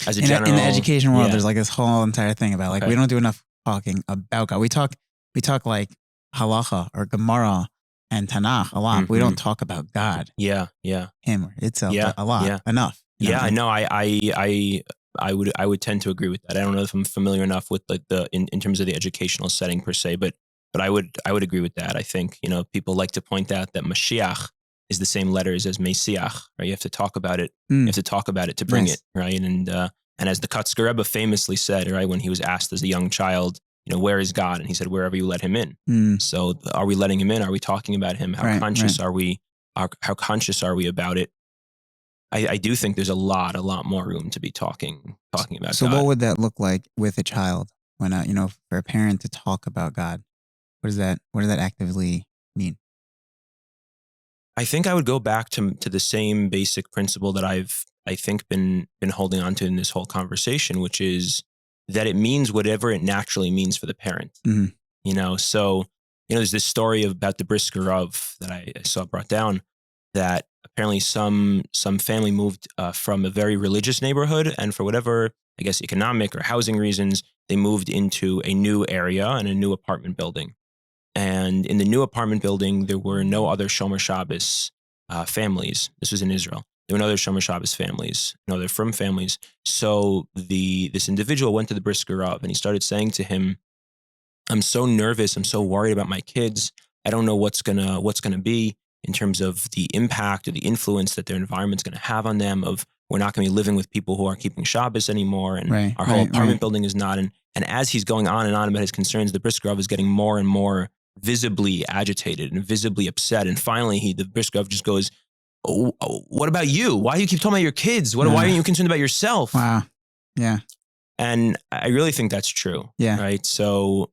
as a general, in the education world, there's like this whole entire thing about like we don't do enough talking about God. We talk like halacha or Gemara and Tanakh a lot. But we don't talk about God. Yeah. Him or itself a lot. Yeah. Enough. I know. I would tend to agree with that. I don't know if I'm familiar enough with in terms of the educational setting per se, but I would agree with that. I think, people like to point out that Mashiach is the same letters as Messiah, right? You have to talk about it. You have to talk about it to bring it, right? And as the Kotzker Rebbe famously said, right, when he was asked as a young child, where is God? And he said, wherever you let him in. So are we letting him in? Are we talking about him? How conscious are we? How conscious are we about it? I do think there's a lot more room to be talking about so God. What would that look like with a child when, for a parent to talk about God? What does that actively mean? I think I would go back to the same basic principle that I think been holding on to in this whole conversation, which is that it means whatever it naturally means for the parent. So there's this story about the brisker of that I saw brought down, that apparently some family moved from a very religious neighborhood, and for whatever, I guess, economic or housing reasons, they moved into a new area and a new apartment building. And in the new apartment building, there were no other Shomer Shabbos families. This was in Israel. There were no other Shomer Shabbos families, no other frum families. So this individual went to the brisker Rav, and he started saying to him, I'm so nervous. I'm so worried about my kids. I don't know what's gonna be in terms of the impact or the influence that their environment's going to have on them. Of we're not going to be living with people who aren't keeping Shabbos anymore, and our whole apartment building is not. And as he's going on and on about his concerns, the brisker Rav is getting more and more visibly agitated and visibly upset. And finally, the brisker Rav just goes, oh, what about you? Why do you keep talking about your kids? Why aren't you concerned about yourself? Wow. Yeah. And I really think that's true. Yeah. Right. So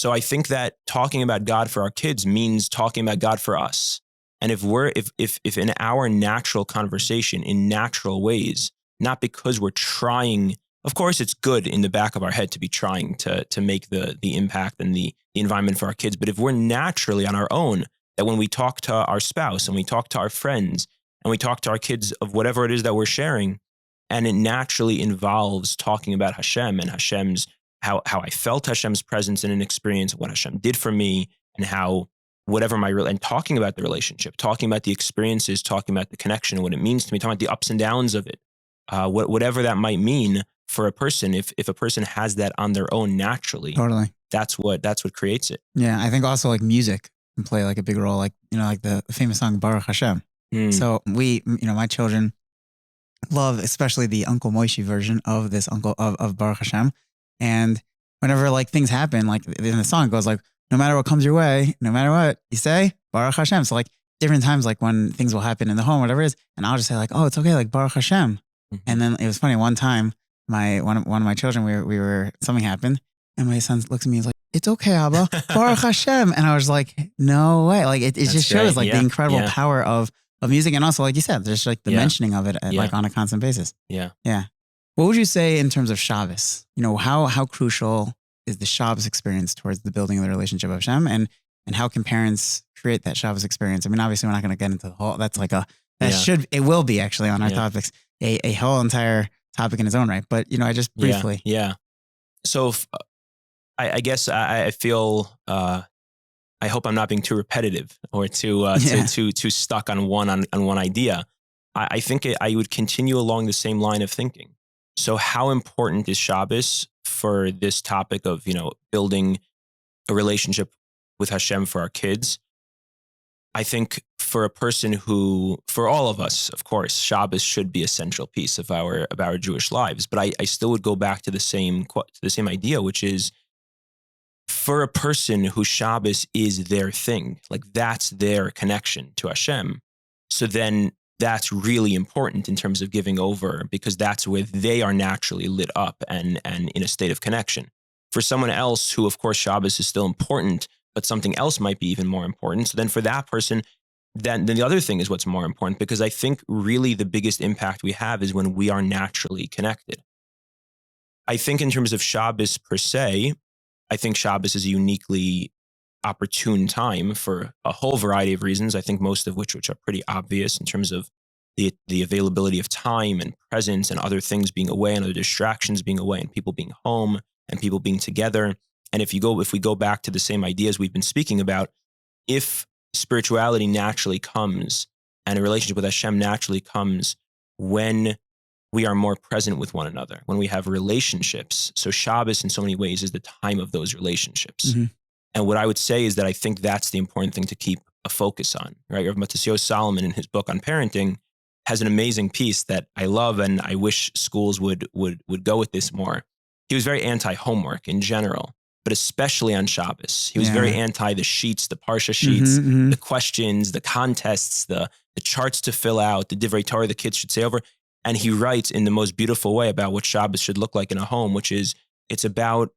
I think that talking about God for our kids means talking about God for us. And if in our natural conversation, in natural ways, not because we're trying, of course it's good in the back of our head to be trying to make the impact and the environment for our kids. But if we're naturally on our own, that when we talk to our spouse and we talk to our friends and we talk to our kids of whatever it is that we're sharing, and it naturally involves talking about Hashem and Hashem's, how I felt Hashem's presence in an experience, what Hashem did for me, and how and talking about the relationship, talking about the experiences, talking about the connection and what it means to me, talking about the ups and downs of it, whatever that might mean for a person. If a person has that on their own naturally, totally, that's what creates it. Yeah, I think also like music can play like a big role, like like the famous song Baruch Hashem. So we, my children love especially the Uncle Moishi version of this of Baruch Hashem, and whenever like things happen, like in the song it goes like, no matter what comes your way, no matter what you say, Baruch Hashem. So like different times, like when things will happen in the home, whatever it is, and I'll just say like, oh, it's okay, like Baruch Hashem. Mm-hmm. And then it was funny, one time, one of my children, we were something happened, and my son looks at me and is like, it's okay, Abba, Baruch Hashem. And I was like, no way. Like it just shows like the incredible power of music. And also, like you said, there's like the mentioning of it like on a constant basis. Yeah. Yeah. What would you say in terms of Shabbos? How crucial is the Shabbos experience towards the building of the relationship of Hashem, and how can parents create that Shabbos experience? I mean, obviously we're not going to get into the whole, that's like it will be actually on our topics, a whole entire topic in its own right. But, I just briefly. Yeah. So I guess I feel, I hope I'm not being too repetitive or too stuck on one idea. I think I would continue along the same line of thinking. So how important is Shabbos for this topic of, building a relationship with Hashem for our kids? I think for a person for all of us, of course, Shabbos should be a central piece of our Jewish lives. But I still would go back to the same idea, which is for a person who Shabbos is their thing, like that's their connection to Hashem. So then that's really important in terms of giving over, because that's where they are naturally lit up and in a state of connection. For someone else who, of course, Shabbos is still important, but something else might be even more important. So then for that person, then the other thing is what's more important, because I think really the biggest impact we have is when we are naturally connected. I think in terms of Shabbos per se, I think Shabbos is a uniquely opportune time for a whole variety of reasons, I think most of which are pretty obvious in terms of the availability of time and presence and other things being away and other distractions being away and people being home and people being together. And if we go back to the same ideas we've been speaking about, if spirituality naturally comes and a relationship with Hashem naturally comes when we are more present with one another, when we have relationships. So Shabbos in so many ways is the time of those relationships. Mm-hmm. And what I would say is that I think that's the important thing to keep a focus on, right? Rabbi Yakov Solomon in his book on parenting has an amazing piece that I love, and I wish schools would go with this more. He was very anti-homework in general, but especially on Shabbos. He was very anti the sheets, the Parsha sheets, the questions, the contests, the charts to fill out, the Divrei Torah the kids should say over. And he writes in the most beautiful way about what Shabbos should look like in a home, which is it's about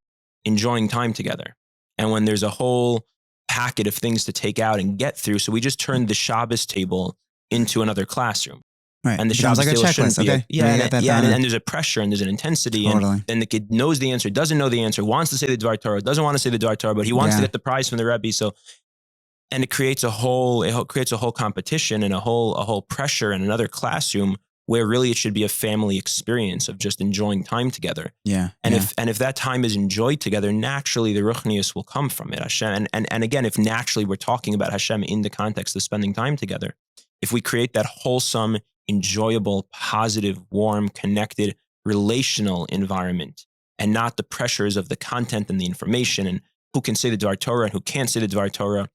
enjoying time together. And when there's a whole packet of things to take out and get through, so we just turned the Shabbos table into another classroom. Right. And the It sounds Shabbos like a tefillah checklist. shouldn't be Okay. and there's a pressure and there's an intensity. Totally. And then the kid knows the answer, doesn't know the answer, wants to say the Dvar Torah, doesn't want to say the Dvar Torah, but he wants to get the prize from the Rebbe. So, and it creates a whole competition and a whole pressure in another classroom where really it should be a family experience of just enjoying time together. Yeah. And if that time is enjoyed together, naturally the ruchnius will come from it. Hashem. And again, if naturally we're talking about Hashem in the context of spending time together, if we create that wholesome, enjoyable, positive, warm, connected, relational environment, and not the pressures of the content and the information and who can say the Dvar Torah and who can't say the Dvar Torah.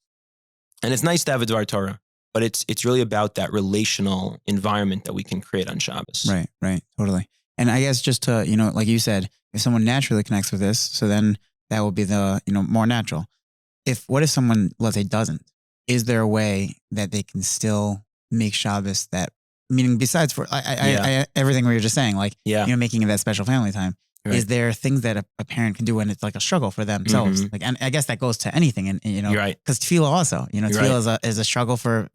And it's nice to have a Dvar Torah, but it's really about that relational environment that we can create on Shabbos. Right, totally. And I guess just to, like you said, if someone naturally connects with this, so then that will be the, more natural. What if someone, let's say, doesn't? Is there a way that they can still make Shabbos that, meaning besides for everything we were just saying, like, making it that special family time, is there things that a parent can do when it's like a struggle for themselves? Mm-hmm. Like, and I guess that goes to anything, and You're right. Because tefillah also, tefillah is a struggle for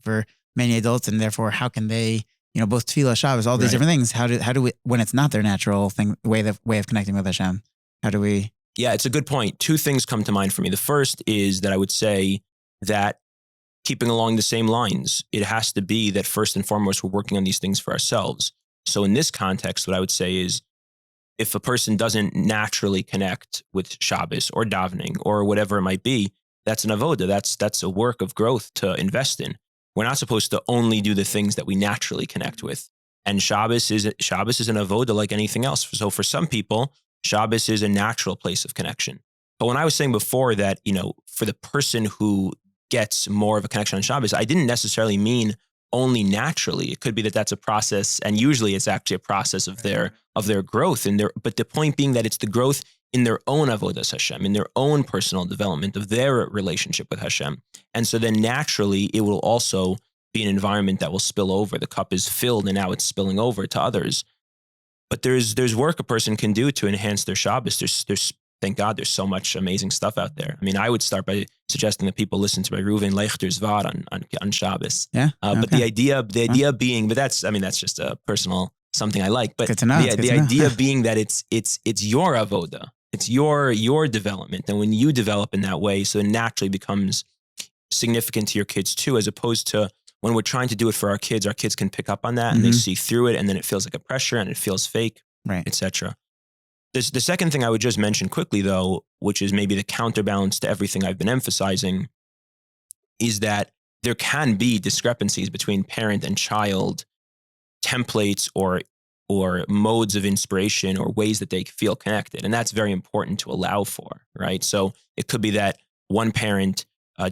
many adults, and therefore, how can they, both tefillah, Shabbos, all these different things, how do we, when it's not their natural thing, way of connecting with Hashem, how do we? Yeah, it's a good point. Two things come to mind for me. The first is that I would say that keeping along the same lines, it has to be that first and foremost, we're working on these things for ourselves. So in this context, what I would say is, if a person doesn't naturally connect with Shabbos or davening or whatever it might be, that's an avoda. That's a work of growth to invest in. We're not supposed to only do the things that we naturally connect with. And Shabbos is an avoda like anything else. So for some people, Shabbos is a natural place of connection. But when I was saying before that, for the person who gets more of a connection on Shabbos, I didn't necessarily mean only naturally. It could be that that's a process, and usually it's actually a process of their growth but the point being that it's the growth in their own avodas Hashem, in their own personal development of their relationship with Hashem. And so then naturally it will also be an environment that will spill over. The cup is filled and now it's spilling over to others. But there's work a person can do to enhance their Shabbos. There's thank God there's so much amazing stuff out there. I mean, I would start by suggesting that people listen to my Reuven Leichter's Vod on Shabbos. Yeah. But the idea being, but that's just a personal something I like. But the idea being that it's your avoda, it's your development, and when you develop in that way, so it naturally becomes significant to your kids too, as opposed to when we're trying to do it for our kids can pick up on that and they see through it, and then it feels like a pressure and it feels fake, right, etc. The second thing I would just mention quickly, though, which is maybe the counterbalance to everything I've been emphasizing, is that there can be discrepancies between parent and child templates or modes of inspiration or ways that they feel connected. And that's very important to allow for, right? So it could be that one parent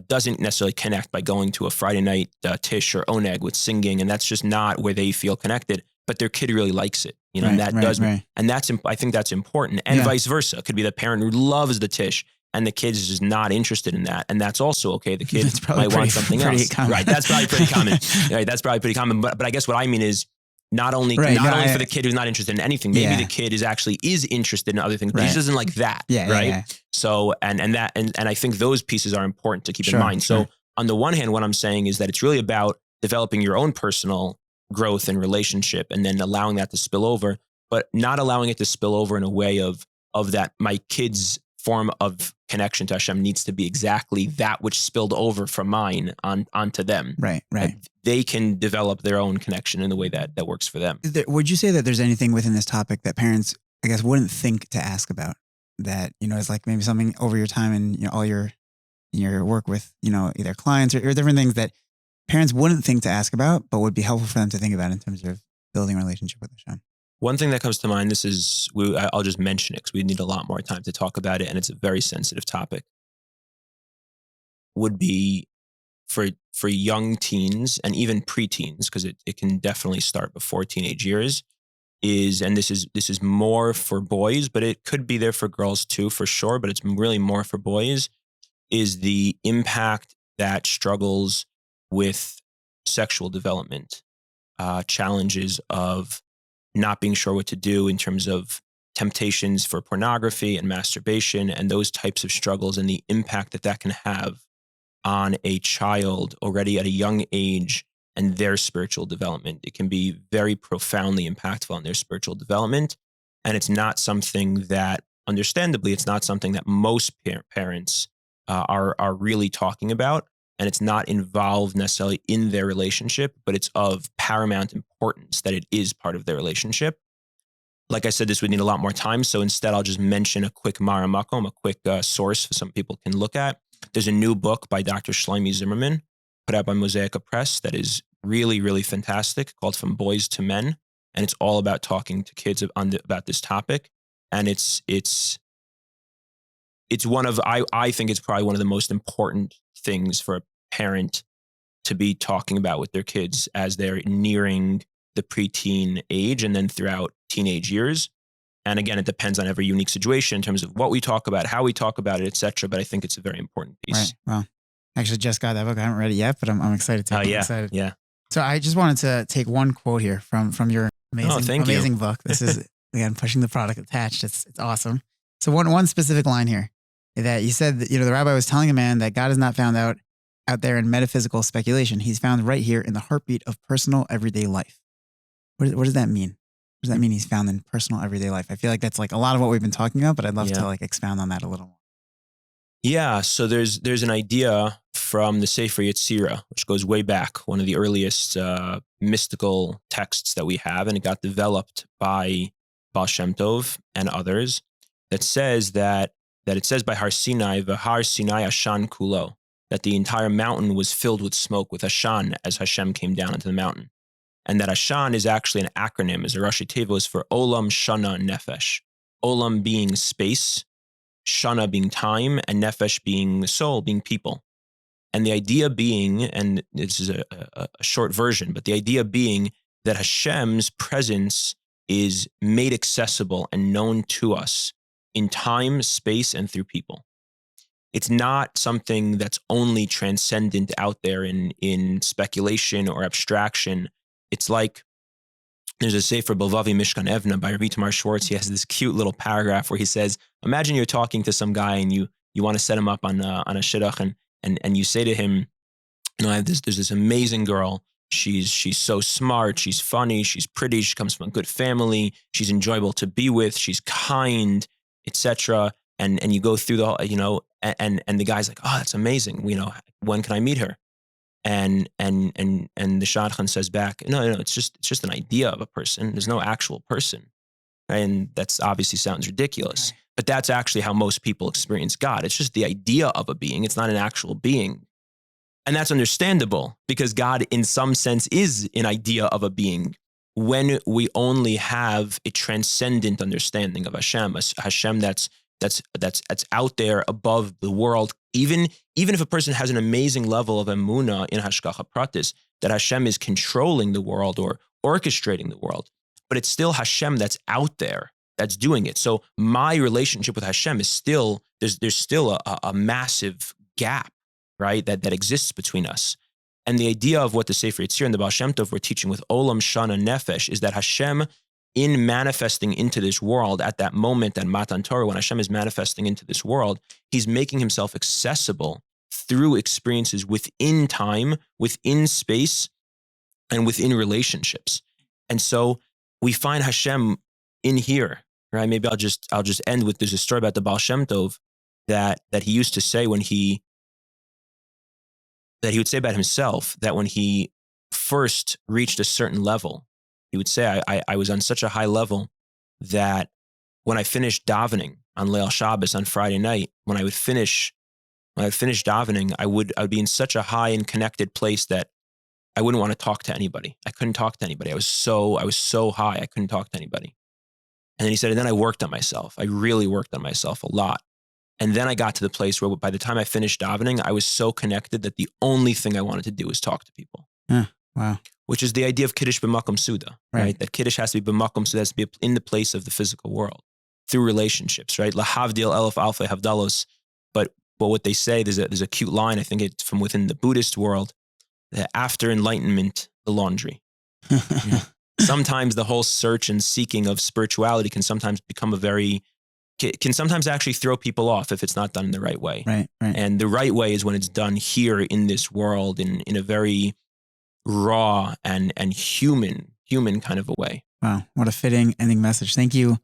doesn't necessarily connect by going to a Friday night tish or oneg with singing, and that's just not where they feel connected, but their kid really likes it. And I think that's important. And vice versa. It could be the parent who loves the tish and the kid is just not interested in that. And that's also okay. The kid might want something else. Common. Right. That's probably pretty common. Right. That's probably pretty common. But I guess what I mean is not only for the kid who's not interested in anything, maybe the kid is interested in other things, but he doesn't like that. Right. So, and I think those pieces are important to keep in mind. So on the one hand, what I'm saying is that it's really about developing your own personal growth and relationship, and then allowing that to spill over, but not allowing it to spill over in a way of that my kid's form of connection to Hashem needs to be exactly that which spilled over from mine onto them. Right. They can develop their own connection in the way that works for them. Would you say that there's anything within this topic that parents, I guess, wouldn't think to ask about that, is like maybe something over your time and all your work with, either clients or different things that parents wouldn't think to ask about, but would be helpful for them to think about in terms of building a relationship with Hashem? One thing that comes to mind, I'll just mention it because we need a lot more time to talk about it, and it's a very sensitive topic, would be for young teens and even preteens, because it can definitely start before teenage years, and this is more for boys, but it could be there for girls too, for sure, but it's really more for boys, is the impact that struggles with sexual development, challenges of not being sure what to do in terms of temptations for pornography and masturbation and those types of struggles, and the impact that can have on a child already at a young age, and their spiritual development. It can be very profoundly impactful on their spiritual development. And it's not something that, understandably, it's not something that most parents are really talking about. And it's not involved necessarily in their relationship, but it's of paramount importance that it is part of their relationship. Like I said, this would need a lot more time. So instead, I'll just mention a quick Maramakom, a quick source some people can look at. There's a new book by Dr. Shlomi Zimmerman, put out by Mosaica Press, that is really, really fantastic, called From Boys to Men. And it's all about talking to kids about this topic. And it's one of, I think it's probably one of the most important things for a parent to be talking about with their kids as they're nearing the preteen age and then throughout teenage years. And again, it depends on every unique situation in terms of what we talk about, how we talk about it, et cetera. But I think it's a very important piece. Right. Well, actually just got that book. I haven't read it yet, but I'm excited to. Yeah. Excited. Yeah. So I just wanted to take one quote here from your amazing book. This is, again, pushing the product attached. It's awesome. So one specific line here that you said that, the rabbi was telling a man that God is not found out there in metaphysical speculation. He's found right here in the heartbeat of personal everyday life. What does that mean? What does that mean he's found in personal everyday life? I feel like that's like a lot of what we've been talking about, but I'd love to like expound on that a little more. Yeah. So there's an idea from the Sefer Yetzirah, which goes way back, one of the earliest mystical texts that we have, and it got developed by Baal Shem Tov and others, that says that it says by Har Sinai, V'Har Sinai Ashan Kulo, that the entire mountain was filled with smoke, with Ashan, as Hashem came down into the mountain. And that Ashan is actually an acronym, as a Rashi Tevos, for Olam, Shana, Nefesh. Olam being space, Shana being time, and Nefesh being soul, being people. And the idea being, and this is a short version, but the idea being that Hashem's presence is made accessible and known to us in time, space, and through people. It's not something that's only transcendent out there in speculation or abstraction. It's like, there's a Sefer Bilvavi Mishkan Evna by Rabbi Tamar Schwartz. He has this cute little paragraph where he says, imagine you're talking to some guy and you want to set him up on a shidduch, and you say to him, there's this amazing girl. She's so smart. She's funny. She's pretty. She comes from a good family. She's enjoyable to be with. She's kind, etc. And you go through the whole, and the guy's like, oh, that's amazing. When can I meet her? And the shadchan says back, no, it's just an idea of a person. There's no actual person. And that's obviously sounds ridiculous, but that's actually how most people experience God. It's just the idea of a being. It's not an actual being. And that's understandable because God in some sense is an idea of a being when we only have a transcendent understanding of Hashem, a Hashem that's out there above the world. Even if a person has an amazing level of emunah in hashgacha pratis, that Hashem is controlling the world or orchestrating the world, but it's still Hashem that's out there that's doing it. So my relationship with Hashem is still, there's still a massive gap, right, that exists between us. And the idea of what the Sefer Yetzirah and the Baal Shem Tov were teaching with Olam, Shana, Nefesh is that Hashem, in manifesting into this world at that moment, at Matan Torah, when Hashem is manifesting into this world, he's making himself accessible through experiences within time, within space, and within relationships. And so we find Hashem in here, right? Maybe I'll just end with, there's a story about the Baal Shem Tov that he used to say that he would say about himself, that when he first reached a certain level, he would say, I was on such a high level that when I finished davening on Leil Shabbos on Friday night, when I finished davening, I would be in such a high and connected place that I wouldn't want to talk to anybody. I couldn't talk to anybody. I was so high, I couldn't talk to anybody. And then he said, and then I worked on myself. I really worked on myself a lot. And then I got to the place where by the time I finished davening, I was so connected that the only thing I wanted to do was talk to people. Wow. Which is the idea of Kiddush b'makom suda, right? That Kiddush has to be b'makom suda, has to be in the place of the physical world through relationships, right? Lahavdil elef alfei havdalos. But what they say, there's a cute line, I think it's from within the Buddhist world, that after enlightenment, the laundry. Sometimes the whole search and seeking of spirituality can sometimes become can sometimes actually throw people off if it's not done in the right way. Right. And the right way is when it's done here in this world in a very raw and human kind of a way. Wow, what a fitting ending message. Thank you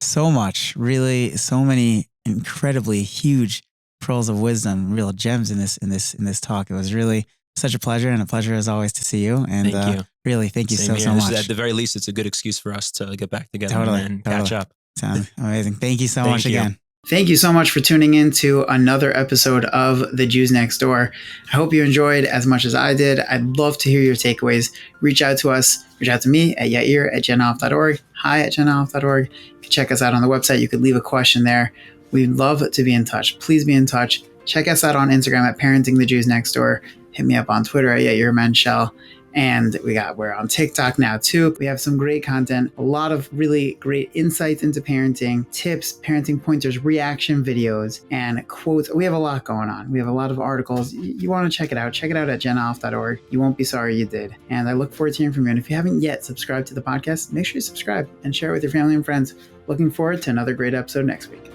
so much. Really, so many incredibly huge pearls of wisdom, real gems in this talk. It was really such a pleasure, and a pleasure as always to see you. And thank you. Really, thank you so much. At the very least, it's a good excuse for us to get back together and catch up. Sounds amazing. Thank you so Thank much you. again. Thank you so much for tuning in to another episode of The Jews Next Door. I hope you enjoyed as much as I did. I'd love to hear your takeaways. Reach out to us. Reach out to me at yair@genoff.org, hi@genoff.org. You can check us out on the website. You could leave a question there. We'd love to be in touch. Please be in touch. Check us out on Instagram at Parenting the Jews Next Door. Hit me up on Twitter at yairmenshel. And we're on TikTok now too. We have some great content, a lot of really great insights into parenting, tips, parenting pointers, reaction videos, and quotes. We have a lot going on. We have a lot of articles. You want to check it out. Check it out at genoff.org. You won't be sorry you did. And I look forward to hearing from you. And if you haven't yet subscribed to the podcast, make sure you subscribe and share it with your family and friends. Looking forward to another great episode next week.